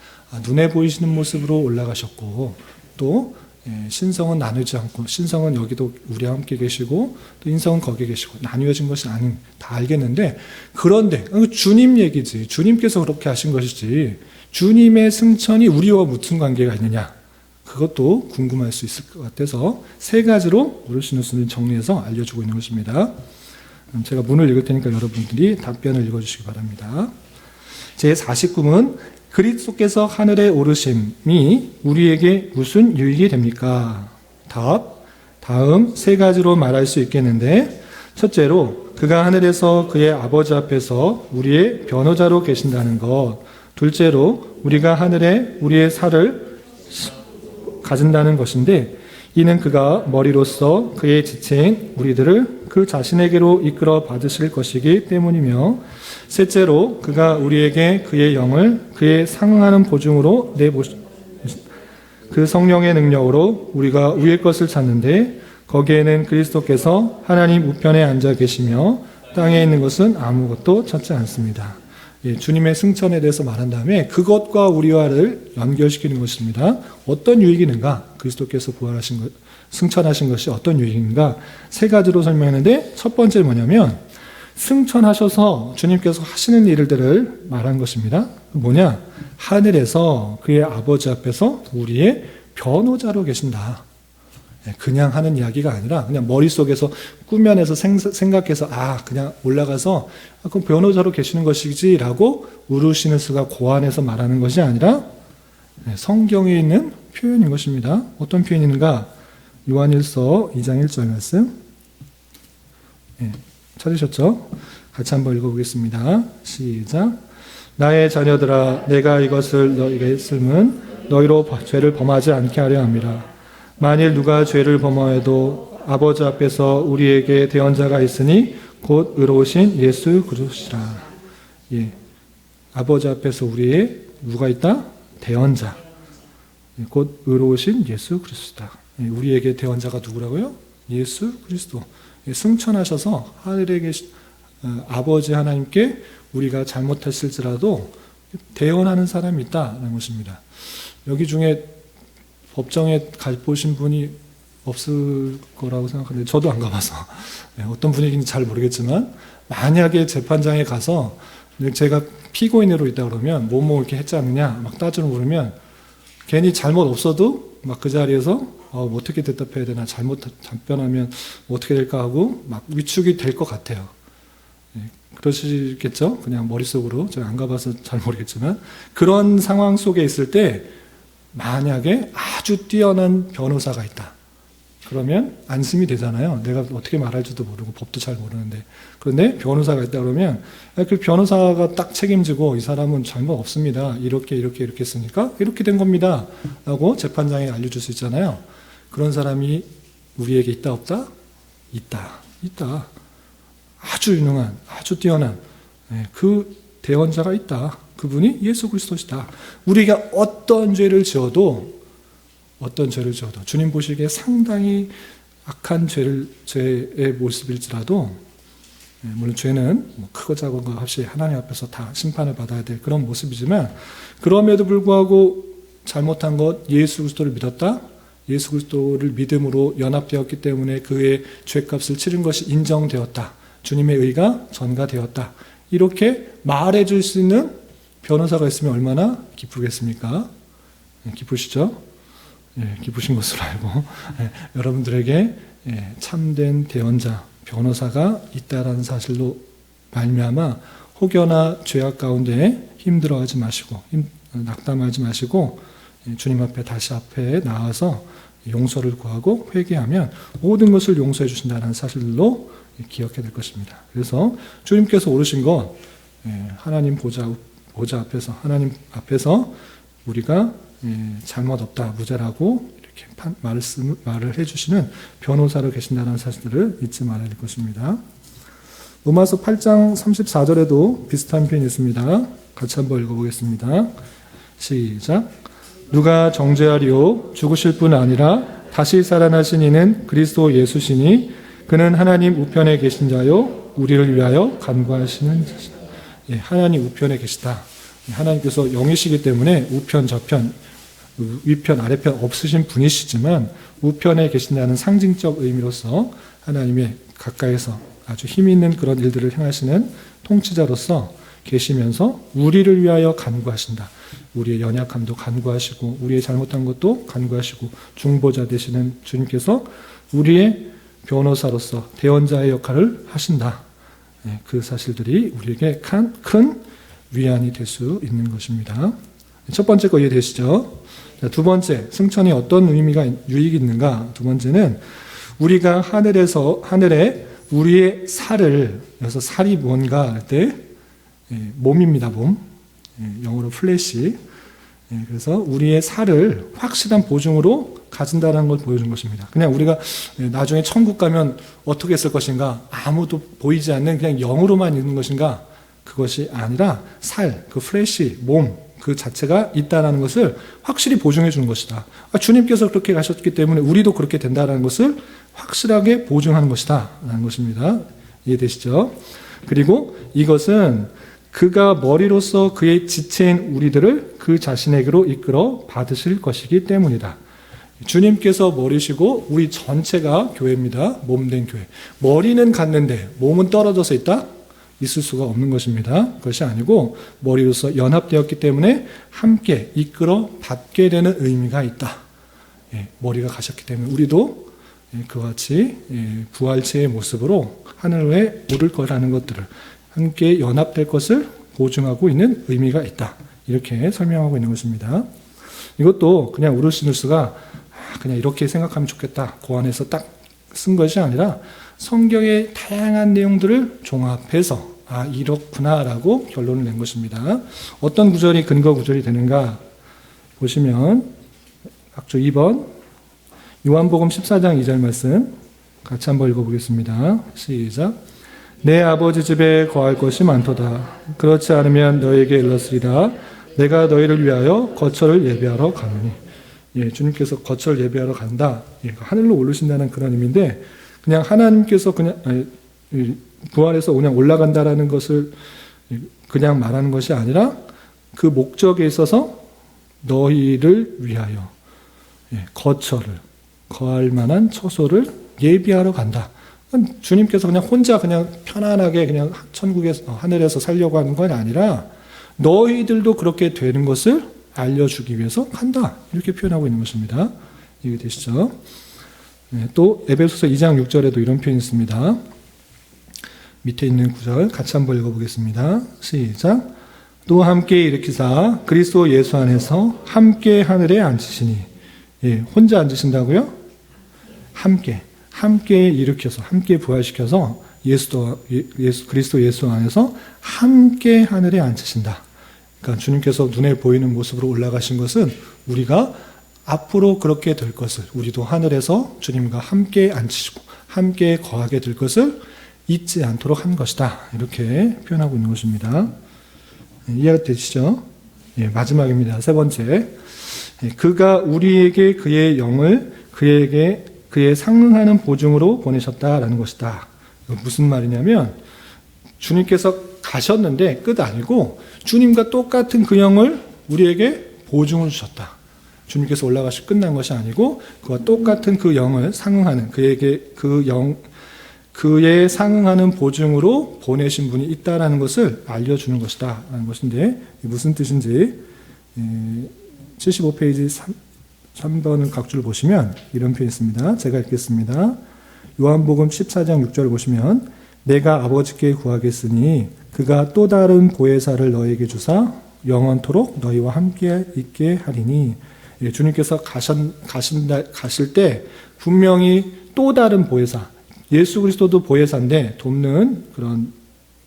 Speaker 1: 눈에 보이시는 모습으로 올라가셨고 또 신성은 나누지 않고 신성은 여기도 우리와 함께 계시고 또 인성은 거기에 계시고 나뉘어진 것이 아닌 다 알겠는데 그런데 주님 얘기지 주님께서 그렇게 하신 것이지 주님의 승천이 우리와 무슨 관계가 있느냐 그것도 궁금할 수 있을 것 같아서 세 가지로 오르시누스는 정리해서 알려주고 있는 것입니다. 제가 문을 읽을 테니까 여러분들이 답변을 읽어주시기 바랍니다. 제49문 그리스도께서 하늘에 오르심이 우리에게 무슨 유익이 됩니까? 답. 다음 세 가지로 말할 수 있겠는데 첫째로 그가 하늘에서 그의 아버지 앞에서 우리의 변호자로 계신다는 것. 둘째로 우리가 하늘에 우리의 살을 가진다는 것인데 이는 그가 머리로서 그의 지체인 우리들을 그 자신에게로 이끌어 받으실 것이기 때문이며 셋째로 그가 우리에게 그의 영을 그의 상응하는 보증으로 그 성령의 능력으로 우리가 위의 것을 찾는데 거기에는 그리스도께서 하나님 우편에 앉아 계시며 땅에 있는 것은 아무것도 찾지 않습니다. 주님의 승천에 대해서 말한 다음에 그것과 우리와를 연결시키는 것입니다. 어떤 유익이 있는가? 그리스도께서 승천하신 것이 어떤 유익인가? 세 가지로 설명했는데 첫 번째 뭐냐면 승천하셔서 주님께서 하시는 일들을 말한 것입니다. 뭐냐? 하늘에서 그의 아버지 앞에서 우리의 변호자로 계신다. 그냥 하는 이야기가 아니라 그냥 머릿속에서 꾸며내서 생각해서 그냥 올라가서 그럼 변호자로 계시는 것이지 라고 우르시누스가 고안해서 말하는 것이 아니라 성경에 있는 표현인 것입니다. 어떤 표현인가? 요한일서 2장 1절 말씀 찾으셨죠? 같이 한번 읽어보겠습니다. 시작. 나의 자녀들아 내가 이것을 너희에게 쓰면 너희로 죄를 범하지 않게 하려 함이라. 만일 누가 죄를 범하여도 아버지 앞에서 우리에게 대언자가 있으니 곧 의로우신 예수 그리스도시라. 아버지 앞에서 우리의 누가 있다? 대언자. 곧 의로우신 예수 그리스도다. 우리에게 대언자가 누구라고요? 예수 그리스도. 승천하셔서 하늘에 계신 아버지 하나님께 우리가 잘못했을지라도 대언하는 사람이 있다는 것입니다. 여기 중에 법정에 보신 분이 없을 거라고 생각하는데 저도 안 가봐서 어떤 분위기인지 잘 모르겠지만 만약에 재판장에 가서 제가 피고인으로 있다 그러면 뭐뭐 이렇게 했지 않느냐 막 따지러 그러면 괜히 잘못 없어도 막 그 자리에서 어떻게 대답해야 되나 잘못 답변하면 어떻게 될까 하고 막 위축이 될 것 같아요. 그러시겠죠? 그냥 머릿속으로 제가 안 가봐서 잘 모르겠지만 그런 상황 속에 있을 때 만약에 아주 뛰어난 변호사가 있다. 그러면 안심이 되잖아요. 내가 어떻게 말할지도 모르고 법도 잘 모르는데. 그런데 변호사가 있다 그러면 그 변호사가 딱 책임지고 이 사람은 잘못 없습니다. 이렇게 했으니까 이렇게 된 겁니다. 라고 재판장에 알려줄 수 있잖아요. 그런 사람이 우리에게 있다 없다? 있다. 아주 유능한, 아주 뛰어난 그 대언자가 있다. 그분이 예수 그리스도시다. 우리가 어떤 죄를 지어도 주님 보시기에 상당히 악한 죄의 모습일지라도 물론 죄는 크고 작은 것 없이 하나님 앞에서 다 심판을 받아야 될 그런 모습이지만 그럼에도 불구하고 잘못한 것 예수 그리스도를 믿었다. 예수 그리스도를 믿음으로 연합되었기 때문에 그의 죄값을 치른 것이 인정되었다. 주님의 의가 전가되었다. 이렇게 말해줄 수 있는 변호사가 있으면 얼마나 기쁘겠습니까? 기쁘시죠? 기쁘신 것으로 알고 여러분들에게 참된 대언자, 변호사가 있다라는 사실로 말미암아 혹여나 죄악 가운데 힘들어하지 마시고 낙담하지 마시고 주님 앞에 다시 앞에 나와서 용서를 구하고 회개하면 모든 것을 용서해 주신다는 사실로 기억해야 될 것입니다. 그래서 주님께서 오르신 것 하나님 보좌 앞에서 하나님 앞에서 우리가 잘못 없다, 무죄라고 이렇게 말을 해주시는 변호사로 계신다는 사실을 잊지 말아야 될 것입니다. 로마서 8장 34절에도 비슷한 표현이 있습니다. 같이 한번 읽어보겠습니다. 시작. 누가 정죄하리요? 죽으실 뿐 아니라 다시 살아나신 이는 그리스도 예수시니 그는 하나님 우편에 계신 자요 우리를 위하여 간구하시는 자시다. 하나님 우편에 계시다. 하나님께서 영이시기 때문에 우편 저편 위편 아래편 없으신 분이시지만 우편에 계신다는 상징적 의미로서 하나님의 가까이서 아주 힘 있는 그런 일들을 행하시는 통치자로서 계시면서 우리를 위하여 간구하신다. 우리의 연약함도 간구하시고 우리의 잘못한 것도 간구하시고 중보자 되시는 주님께서 우리의 변호사로서 대언자의 역할을 하신다. 그 사실들이 우리에게 큰 위안이 될 수 있는 것입니다. 첫 번째 거 이해되시죠? 두 번째, 승천이 어떤 의미가 유익이 있는가? 두 번째는 우리가 하늘에 우리의 살을, 여기서 살이 뭔가 할 때 몸입니다, 몸. 영어로 플래시. 그래서 우리의 살을 확실한 보증으로 가진다는 걸 보여준 것입니다. 그냥 우리가 나중에 천국 가면 어떻게 했을 것인가? 아무도 보이지 않는 그냥 영으로만 있는 것인가? 그것이 아니라 살, 그 플래시, 몸, 그 자체가 있다는 것을 확실히 보증해 주는 것이다. 주님께서 그렇게 가셨기 때문에 우리도 그렇게 된다는 것을 확실하게 보증하는 것이다. 라는 것입니다. 이해되시죠? 그리고 이것은 그가 머리로서 그의 지체인 우리들을 그 자신에게로 이끌어 받으실 것이기 때문이다. 주님께서 머리시고 우리 전체가 교회입니다. 몸된 교회. 머리는 갔는데 몸은 떨어져서 있다? 있을 수가 없는 것입니다. 그것이 아니고 머리로서 연합되었기 때문에 함께 이끌어 받게 되는 의미가 있다. 머리가 가셨기 때문에 우리도 그와 같이 부활체의 모습으로 하늘에 오를 거라는 것들을 함께 연합될 것을 보증하고 있는 의미가 있다. 이렇게 설명하고 있는 것입니다. 이것도 그냥 우르시누스가 그냥 이렇게 생각하면 좋겠다. 고안해서 딱 쓴 것이 아니라 성경의 다양한 내용들을 종합해서 이렇구나라고 결론을 낸 것입니다. 어떤 구절이 근거 구절이 되는가 보시면 각조 2번 요한복음 14장 2절 말씀 같이 한번 읽어보겠습니다. 시작. 내 아버지 집에 거할 것이 많도다. 그렇지 않으면 너에게 일렀으리라. 내가 너희를 위하여 거처를 예비하러 가노니. 주님께서 거처를 예비하러 간다. 하늘로 오르신다는 그런 의미인데 그냥 하나님께서 그냥 부활해서 그냥 올라간다라는 것을 그냥 말하는 것이 아니라 그 목적에 있어서 너희를 위하여 거처를 거할 만한 처소를 예비하러 간다. 주님께서 그냥 혼자 그냥 편안하게 그냥 천국에서 하늘에서 살려고 하는 건 아니라 너희들도 그렇게 되는 것을 알려주기 위해서 간다. 이렇게 표현하고 있는 것입니다. 이해되시죠? 네, 또 에베소서 2장 6절에도 이런 표현이 있습니다. 밑에 있는 구절 같이 한번 읽어보겠습니다. 시작. 또 함께 일으키사 그리스도 예수 안에서 함께 하늘에 앉으시니. 예, 혼자 앉으신다고요? 함께 일으켜서 함께 부활시켜서 그리스도 예수 안에서 함께 하늘에 앉으신다. 그러니까 주님께서 눈에 보이는 모습으로 올라가신 것은 우리가 앞으로 그렇게 될 것을, 우리도 하늘에서 주님과 함께 앉으시고 함께 거하게 될 것을 잊지 않도록 한 것이다. 이렇게 표현하고 있는 것입니다. 이해가 되시죠? 예, 마지막입니다. 세 번째. 그가 우리에게 그의 영을 그에게 그의 상응하는 보증으로 보내셨다라는 것이다. 무슨 말이냐면 주님께서 가셨는데 끝 아니고 주님과 똑같은 그 영을 우리에게 보증을 주셨다. 주님께서 올라가시고 끝난 것이 아니고 그와 똑같은 그 영을 상응하는 그에게 그의 상응하는 보증으로 보내신 분이 있다라는 것을 알려주는 것이다 라는 것인데 무슨 뜻인지 75페이지 3번을 각주를 보시면 이런 표현이 있습니다. 제가 읽겠습니다. 요한복음 14장 6절을 보시면 내가 아버지께 구하겠으니 그가 또 다른 보혜사를 너에게 주사 영원토록 너희와 함께 있게 하리니. 예, 주님께서 가실 때 분명히 또 다른 보혜사, 예수 그리스도도 보혜사인데 돕는 그런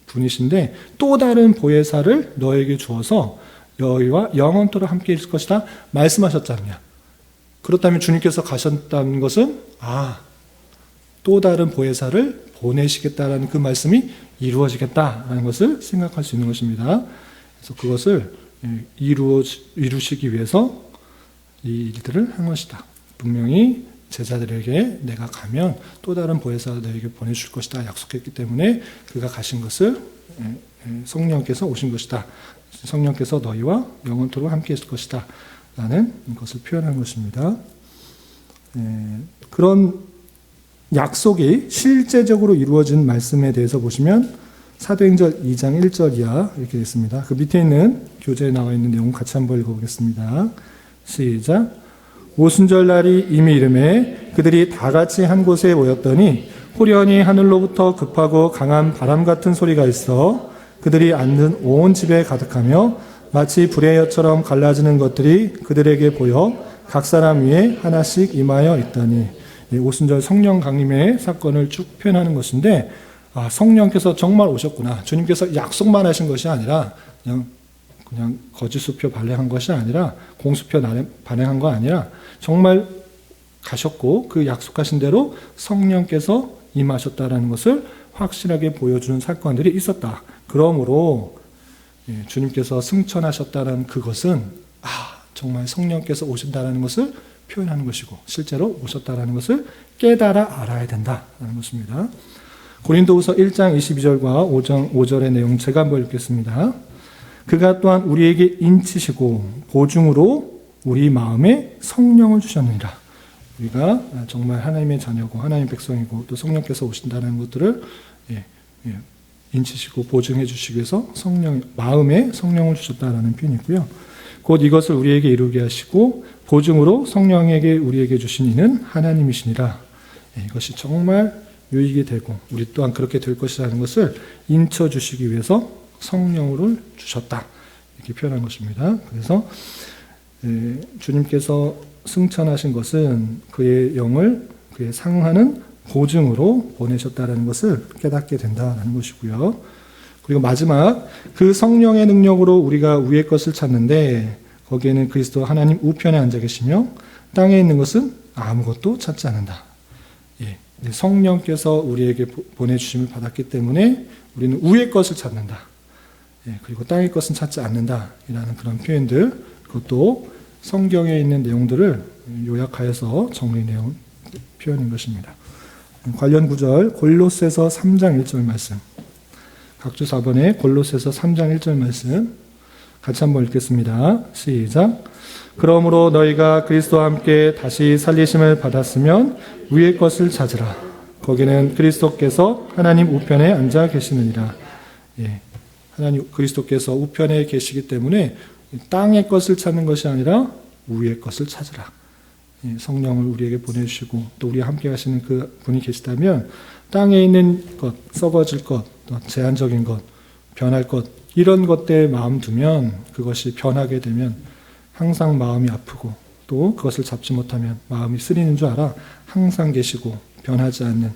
Speaker 1: 분이신데 또 다른 보혜사를 너에게 주어서 너희와 영원토록 함께 있을 것이다 말씀하셨지 않냐. 그렇다면 주님께서 가셨다는 것은 또 다른 보혜사를 보내시겠다라는 그 말씀이 이루어지겠다라는 것을 생각할 수 있는 것입니다. 그래서 그것을 이루시기 위해서 이 일들을 한 것이다. 분명히 제자들에게 내가 가면 또 다른 보혜사 너에게 보내줄 것이다 약속했기 때문에 그가 가신 것을 성령께서 오신 것이다. 성령께서 너희와 영원토록 함께 있을 것이다 라는 것을 표현한 것입니다. 그런 약속이 실제적으로 이루어진 말씀에 대해서 보시면 사도행전 2장 1절 이하 이렇게 있습니다. 그 밑에 있는 교재에 나와 있는 내용 같이 한번 읽어보겠습니다. 시작. 오순절날이 이미 이르매 그들이 다 같이 한 곳에 모였더니 호련히 하늘로부터 급하고 강한 바람 같은 소리가 있어 그들이 앉은 온 집에 가득하며 마치 불의 혀처럼 갈라지는 것들이 그들에게 보여 각 사람 위에 하나씩 임하여 있더니. 오순절 성령 강림의 사건을 쭉 표현하는 것인데 성령께서 정말 오셨구나. 주님께서 약속만 하신 것이 아니라 그냥 거짓수표 발행한 것이 아니라 공수표 발행한 거 아니라 정말 가셨고 그 약속하신 대로 성령께서 임하셨다라는 것을 확실하게 보여주는 사건들이 있었다. 그러므로 주님께서 승천하셨다는 그것은 정말 성령께서 오신다라는 것을 표현하는 것이고 실제로 오셨다라는 것을 깨달아 알아야 된다라는 것입니다. 고린도후서 1장 22절과 5절의 내용 제가 한번 읽겠습니다. 그가 또한 우리에게 인치시고 보증으로 우리 마음에 성령을 주셨느니라. 우리가 정말 하나님의 자녀고 하나님의 백성이고 또 성령께서 오신다는 것들을 인치시고 보증해 주시기 위해서 마음에 성령을 주셨다라는 표현이 있고요. 곧 이것을 우리에게 이루게 하시고 보증으로 성령에게 우리에게 주신 이는 하나님이시니라. 이것이 정말 유익이 되고 우리 또한 그렇게 될 것이라는 것을 인쳐 주시기 위해서 성령을 주셨다. 이렇게 표현한 것입니다. 그래서 주님께서 승천하신 것은 그의 영을 그의 상응하는 보증으로 보내셨다는 것을 깨닫게 된다는 것이고요. 그리고 마지막 그 성령의 능력으로 우리가 위의 것을 찾는데 거기에는 그리스도 하나님 우편에 앉아 계시며 땅에 있는 것은 아무것도 찾지 않는다. 성령께서 우리에게 보내주심을 받았기 때문에 우리는 위의 것을 찾는다. 그리고 땅의 것은 찾지 않는다. 이라는 그런 표현들, 그것도 성경에 있는 내용들을 요약하여서 정리 내용 표현인 것입니다. 관련 구절 골로새서 3장 1절 말씀, 각주 4번에 골로새서 3장 1절 말씀 같이 한번 읽겠습니다. 시작. 그러므로 너희가 그리스도와 함께 다시 살리심을 받았으면 위의 것을 찾으라. 거기는 그리스도께서 하나님 우편에 앉아 계시느니라. 예, 하나님 그리스도께서 우편에 계시기 때문에 땅의 것을 찾는 것이 아니라 위의 것을 찾으라. 예, 성령을 우리에게 보내주시고 또 우리와 함께 하시는 그 분이 계시다면 땅에 있는 것, 썩어질 것, 또 제한적인 것, 변할 것, 이런 것들에 마음 두면 그것이 변하게 되면 항상 마음이 아프고 또 그것을 잡지 못하면 마음이 쓰리는 줄 알아 항상 계시고 변하지 않는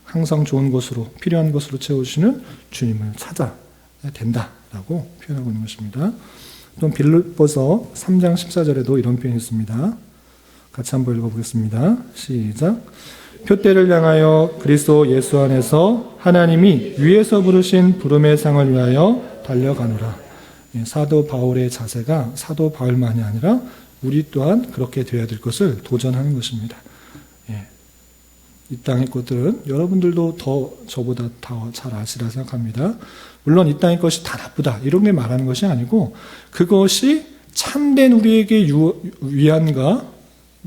Speaker 1: 항상 좋은 것으로 필요한 것으로 채우시는 주님을 찾아야 된다라고 표현하고 있는 것입니다. 또 빌립보서 3장 14절에도 이런 표현이 있습니다. 같이 한번 읽어보겠습니다. 시작. 표대를 향하여 그리스도 예수 안에서 하나님이 위에서 부르신 부름의 상을 위하여 달려가노라. 사도 바울의 자세가 사도 바울만이 아니라 우리 또한 그렇게 되어야 될 것을 도전하는 것입니다. 이 땅의 것들은 여러분들도 더 저보다 더 잘 아시라 생각합니다. 물론 이 땅의 것이 다 나쁘다 이런 게 말하는 것이 아니고 그것이 참된 우리에게 위안과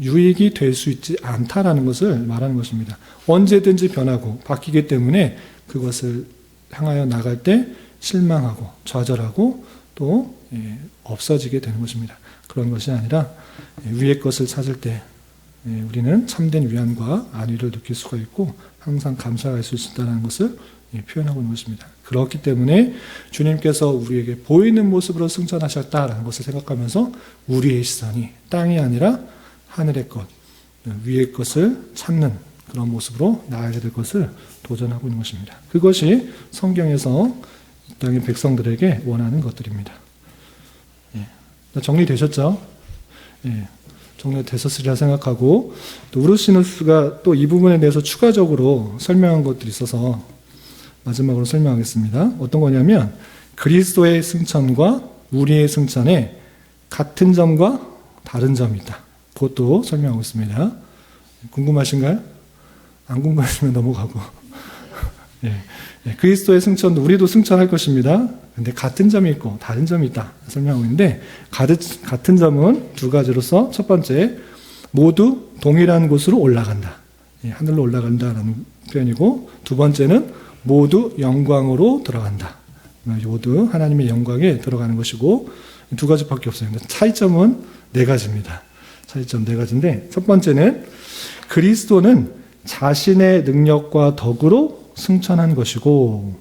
Speaker 1: 유익이 될 수 있지 않다라는 것을 말하는 것입니다. 언제든지 변하고 바뀌기 때문에 그것을 향하여 나갈 때 실망하고 좌절하고 또 없어지게 되는 것입니다. 그런 것이 아니라 위의 것을 찾을 때 우리는 참된 위안과 안위를 느낄 수가 있고 항상 감사할 수 있다는 것을 표현하고 있는 것입니다. 그렇기 때문에 주님께서 우리에게 보이는 모습으로 승천하셨다라는 것을 생각하면서 우리의 시선이 땅이 아니라 하늘의 것, 위의 것을 찾는 그런 모습으로 나아가게 될 것을 도전하고 있는 것입니다. 그것이 성경에서 이 땅의 백성들에게 원하는 것들입니다. 정리되셨죠? 정리되셨으리라 생각하고 또 우르시누스가 또 이 부분에 대해서 추가적으로 설명한 것들이 있어서 마지막으로 설명하겠습니다. 어떤 거냐면 그리스도의 승천과 우리의 승천에 같은 점과 다른 점이 있다. 그것도 설명하고 있습니다. 궁금하신가요? 안 궁금하시면 넘어가고. 그리스도의 승천도 우리도 승천할 것입니다. 근데 같은 점이 있고 다른 점이 있다. 설명하고 있는데 같은 점은 두 가지로서 첫 번째, 모두 동일한 곳으로 올라간다. 하늘로 올라간다라는 표현이고 두 번째는 모두 영광으로 들어간다. 모두 하나님의 영광에 들어가는 것이고 두 가지밖에 없어요. 차이점은 네 가지입니다. 차이점 네 가지인데 첫 번째는 그리스도는 자신의 능력과 덕으로 승천한 것이고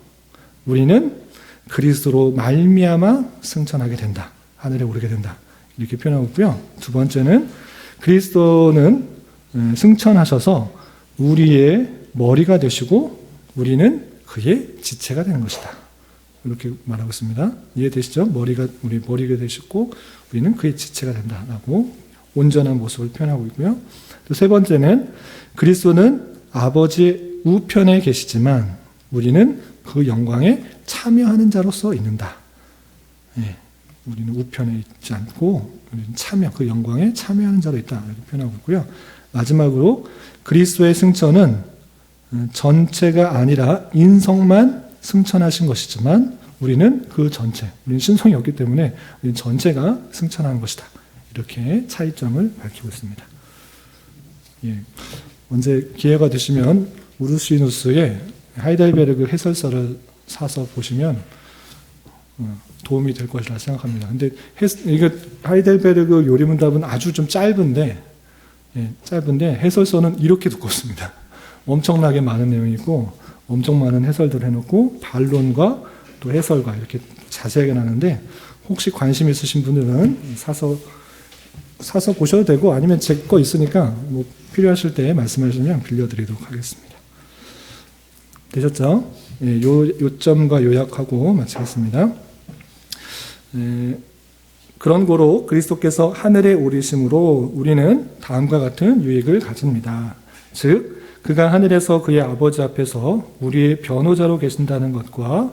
Speaker 1: 우리는 그리스도로 말미암아 승천하게 된다. 하늘에 오르게 된다. 이렇게 표현하고 있고요. 두 번째는 그리스도는 승천하셔서 우리의 머리가 되시고 우리는 그의 지체가 되는 것이다. 이렇게 말하고 있습니다. 이해되시죠? 우리 머리가 되시고 우리는 그의 지체가 된다라고 온전한 모습을 표현하고 있고요. 또 세 번째는 그리스도는 아버지 우편에 계시지만 우리는 그 영광에 참여하는 자로서 있는다. 우리는 우편에 있지 않고 우리는 그 영광에 참여하는 자로 있다. 이렇게 표현하고 있고요. 마지막으로 그리스도의 승천은 전체가 아니라 인성만 승천하신 것이지만 우리는 그 전체, 우리는 신성이 없기 때문에 우리는 전체가 승천하는 것이다. 이렇게 차이점을 밝히고 있습니다. 언제 기회가 되시면 우르시누스의 하이델베르그 해설서를 사서 보시면 도움이 될 것이라 생각합니다. 근데 이게 하이델베르그 요리문답은 아주 좀 짧은데 해설서는 이렇게 두껍습니다. 엄청나게 많은 내용이 있고 엄청 많은 해설들을 해놓고 반론과 또 해설과 이렇게 자세하게 나는데 혹시 관심 있으신 분들은 사서 보셔도 되고 아니면 제 거 있으니까 뭐 필요하실 때 말씀하시면 빌려드리도록 하겠습니다. 되셨죠? 요점과 요약하고 마치겠습니다. 그런 고로 그리스도께서 하늘에 오르심으로 우리는 다음과 같은 유익을 가집니다. 즉 그가 하늘에서 그의 아버지 앞에서 우리의 변호자로 계신다는 것과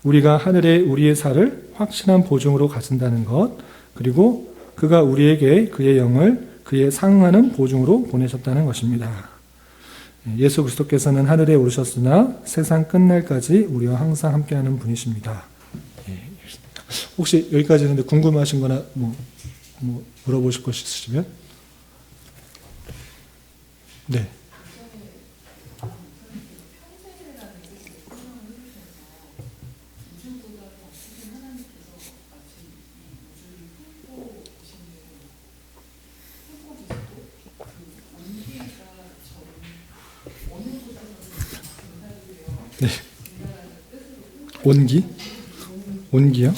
Speaker 1: 우리가 하늘에 우리의 살을 확신한 보증으로 가진다는 것, 그리고 그가 우리에게 그의 영을 그의 상응하는 보증으로 보내셨다는 것입니다. 예수 그리스도께서는 하늘에 오르셨으나 세상 끝날까지 우리와 항상 함께하는 분이십니다. 혹시 여기까지 했는데 궁금하신 거나 뭐 물어보실 것 있으시면? 네. 네. 온기? 온기요?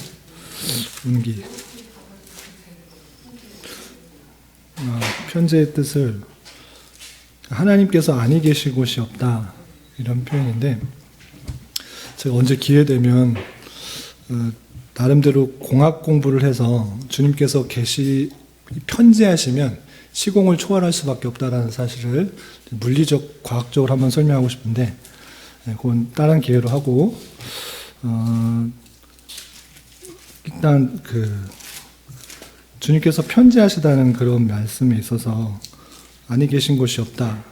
Speaker 1: 온기. 편지의 뜻을 하나님께서 아니 계실 곳이 없다 이런 표현인데, 제가 언제 기회 되면 나름대로 공학 공부를 해서 주님께서 편지하시면 시공을 초월할 수밖에 없다라는 사실을 물리적 과학적으로 한번 설명하고 싶은데, 그건 다른 기회로 하고, 일단 주님께서 편지하시다는 그런 말씀에 있어서 아니 계신 곳이 없다.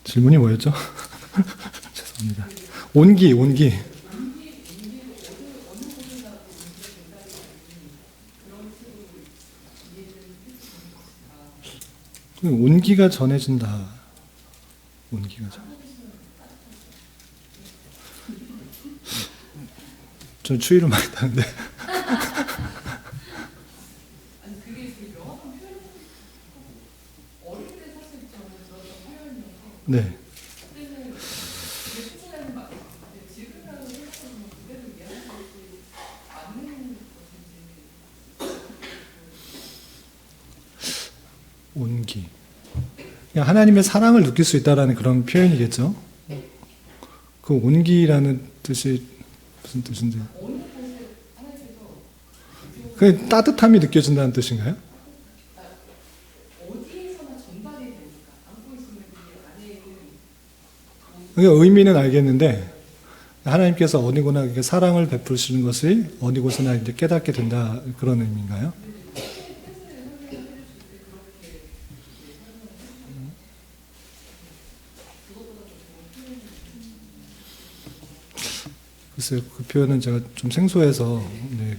Speaker 1: 질문이 뭐였죠? 죄송합니다. 온기. 온기가 전해진다. 온기가 전. 전 추위를 많이 타는데. 네. 온기. 그냥 하나님의 사랑을 느낄 수 있다라는 그런 표현이겠죠. 그 온기라는 뜻이 무슨 뜻인지. 그 따뜻함이 느껴진다는 뜻인가요? 그러니까 의미는 알겠는데, 하나님께서 어느 곳이나 사랑을 베푸시는 것이 어느 곳이나 이제 깨닫게 된다, 그런 의미인가요? 글쎄요, 그 표현은 제가 좀 생소해서, 네,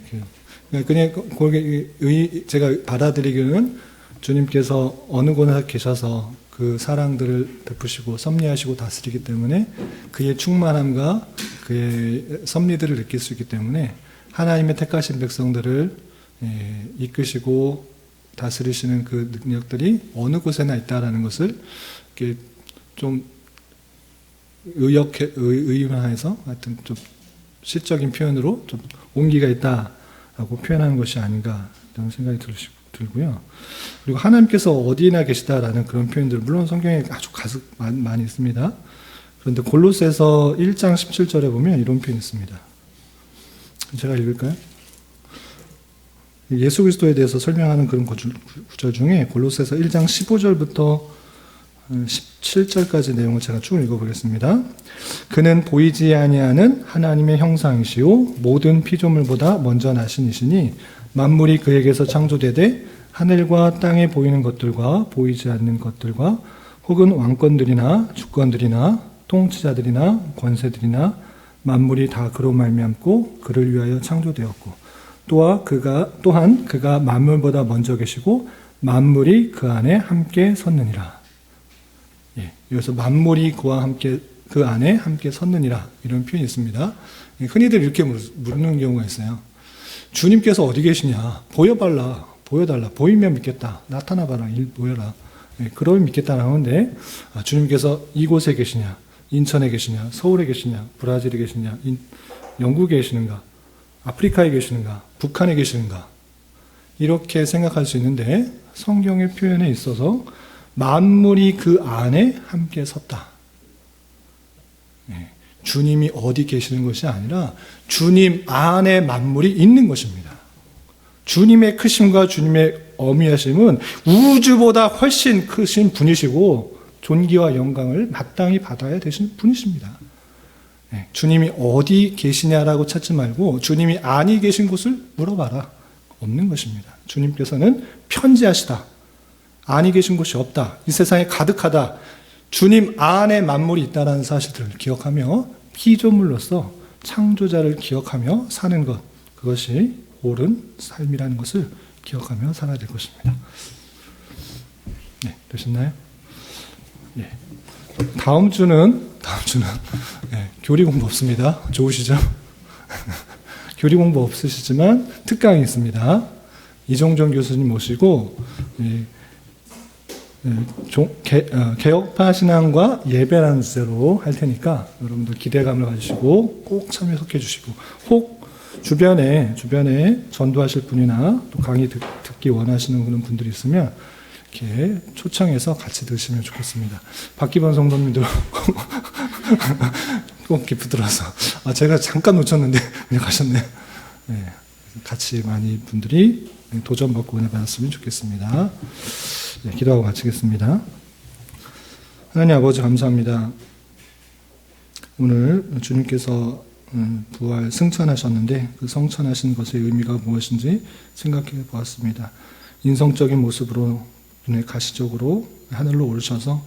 Speaker 1: 그냥 제가 받아들이기는 주님께서 어느 곳에 계셔서 그 사랑들을 베푸시고 섭리하시고 다스리기 때문에 그의 충만함과 그의 섭리들을 느낄 수 있기 때문에 하나님의 택하신 백성들을 이끄시고 다스리시는 그 능력들이 어느 곳에나 있다라는 것을 이렇게 좀 의문해서 하여튼 좀 시적인 표현으로 좀 온기가 있다라고 표현하는 것이 아닌가 이런 생각이 들고요. 그리고 하나님께서 어디나 계시다라는 그런 표현들, 물론 성경에 아주 가득 많이 있습니다. 그런데 골로새서 1장 17절에 보면 이런 표현이 있습니다. 제가 읽을까요? 예수 그리스도에 대해서 설명하는 그런 구절 중에 골로새서 1장 15절부터 17절까지 내용을 제가 쭉 읽어보겠습니다. 그는 보이지 아니하는 하나님의 형상이시요 모든 피조물보다 먼저 나신 이시니 만물이 그에게서 창조되되 하늘과 땅에 보이는 것들과 보이지 않는 것들과 혹은 왕권들이나 주권들이나 통치자들이나 권세들이나 만물이 다 그로 말미암고 그를 위하여 창조되었고 또한 그가 만물보다 먼저 계시고 만물이 그 안에 함께 섰느니라. 여기서 만물이 그와 함께 그 안에 함께 섰느니라 이런 표현이 있습니다. 흔히들 이렇게 묻는 경우가 있어요. 주님께서 어디 계시냐? 보여달라. 보이면 믿겠다. 나타나봐라. 보여라. 그러면 믿겠다라고 하는데, 주님께서 이곳에 계시냐? 인천에 계시냐? 서울에 계시냐? 브라질에 계시냐? 영국에 계시는가? 아프리카에 계시는가? 북한에 계시는가? 이렇게 생각할 수 있는데, 성경의 표현에 있어서 만물이 그 안에 함께 섰다. 주님이 어디 계시는 것이 아니라 주님 안에 만물이 있는 것입니다. 주님의 크심과 주님의 어미하심은 우주보다 훨씬 크신 분이시고 존귀와 영광을 마땅히 받아야 되신 분이십니다. 주님이 어디 계시냐라고 찾지 말고 주님이 아니 계신 곳을 물어봐라. 없는 것입니다. 주님께서는 편지하시다. 아니 계신 곳이 없다. 이 세상에 가득하다. 주님 안에 만물이 있다는 사실들을 기억하며 피조물로서 창조자를 기억하며 사는 것, 그것이 옳은 삶이라는 것을 기억하며 살아야 될 것입니다. 네, 되셨나요? 네. 다음 주는 네, 교리 공부 없습니다. 좋으시죠? 교리 공부 없으시지만 특강이 있습니다. 이종정 교수님 모시고 개혁파 신앙과 예배라는 주제로 할 테니까 여러분들 기대감을 가지시고 꼭 참여해 주시고, 혹 주변에 전도하실 분이나 또 강의 듣기 원하시는 그런 분들이 있으면 이렇게 초청해서 같이 드시면 좋겠습니다. 박기범 성도님도 꼭 이렇게 붙들어서, 제가 잠깐 놓쳤는데 그냥 가셨네요. 네, 같이 많이 분들이 도전받고 은혜 받았으면 좋겠습니다. 네, 기도하고 마치겠습니다. 하나님 아버지 감사합니다. 오늘 주님께서 부활 승천하셨는데 그 승천하신 것의 의미가 무엇인지 생각해 보았습니다. 인성적인 모습으로 눈에 가시적으로 하늘로 오르셔서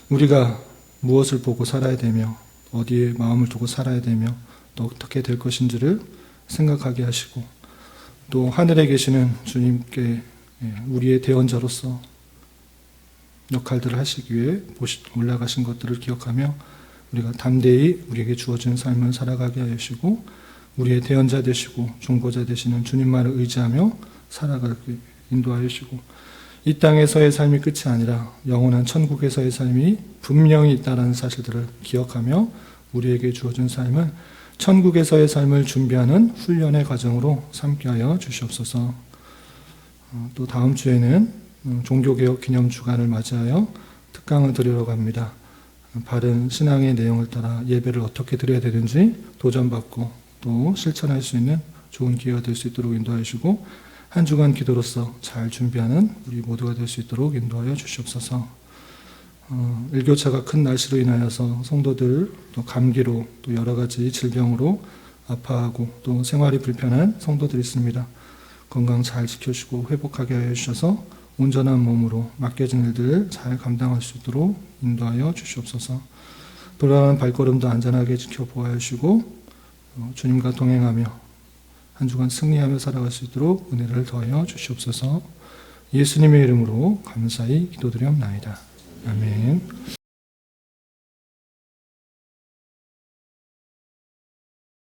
Speaker 1: 우리가 무엇을 보고 살아야 되며 어디에 마음을 두고 살아야 되며 또 어떻게 될 것인지를 생각하게 하시고, 또 하늘에 계시는 주님께 우리의 대언자로서 역할들을 하시기 위해 올라가신 것들을 기억하며 우리가 담대히 우리에게 주어진 삶을 살아가게 하시고, 우리의 대언자 되시고 중보자 되시는 주님만을 의지하며 살아가게 인도하여 주시고, 이 땅에서의 삶이 끝이 아니라 영원한 천국에서의 삶이 분명히 있다는 사실들을 기억하며 우리에게 주어진 삶은 천국에서의 삶을 준비하는 훈련의 과정으로 삼게 하여 주시옵소서. 또 다음 주에는 종교개혁 기념주간을 맞이하여 특강을 드리러 갑니다. 바른 신앙의 내용을 따라 예배를 어떻게 드려야 되는지 도전받고 또 실천할 수 있는 좋은 기회가 될 수 있도록 인도하여 주시고, 한 주간 기도로서 잘 준비하는 우리 모두가 될 수 있도록 인도하여 주시옵소서. 일교차가 큰 날씨로 인하여서 성도들 또 감기로 또 여러 가지 질병으로 아파하고 또 생활이 불편한 성도들이 있습니다. 건강 잘 지켜주시고 회복하게 하여 주셔서 온전한 몸으로 맡겨진 일들을 잘 감당할 수 있도록 인도하여 주시옵소서. 돌아가는 발걸음도 안전하게 지켜보아 주시고 주님과 동행하며 한 주간 승리하며 살아갈 수 있도록 은혜를 더하여 주시옵소서. 예수님의 이름으로 감사히 기도드리옵나이다. 아멘.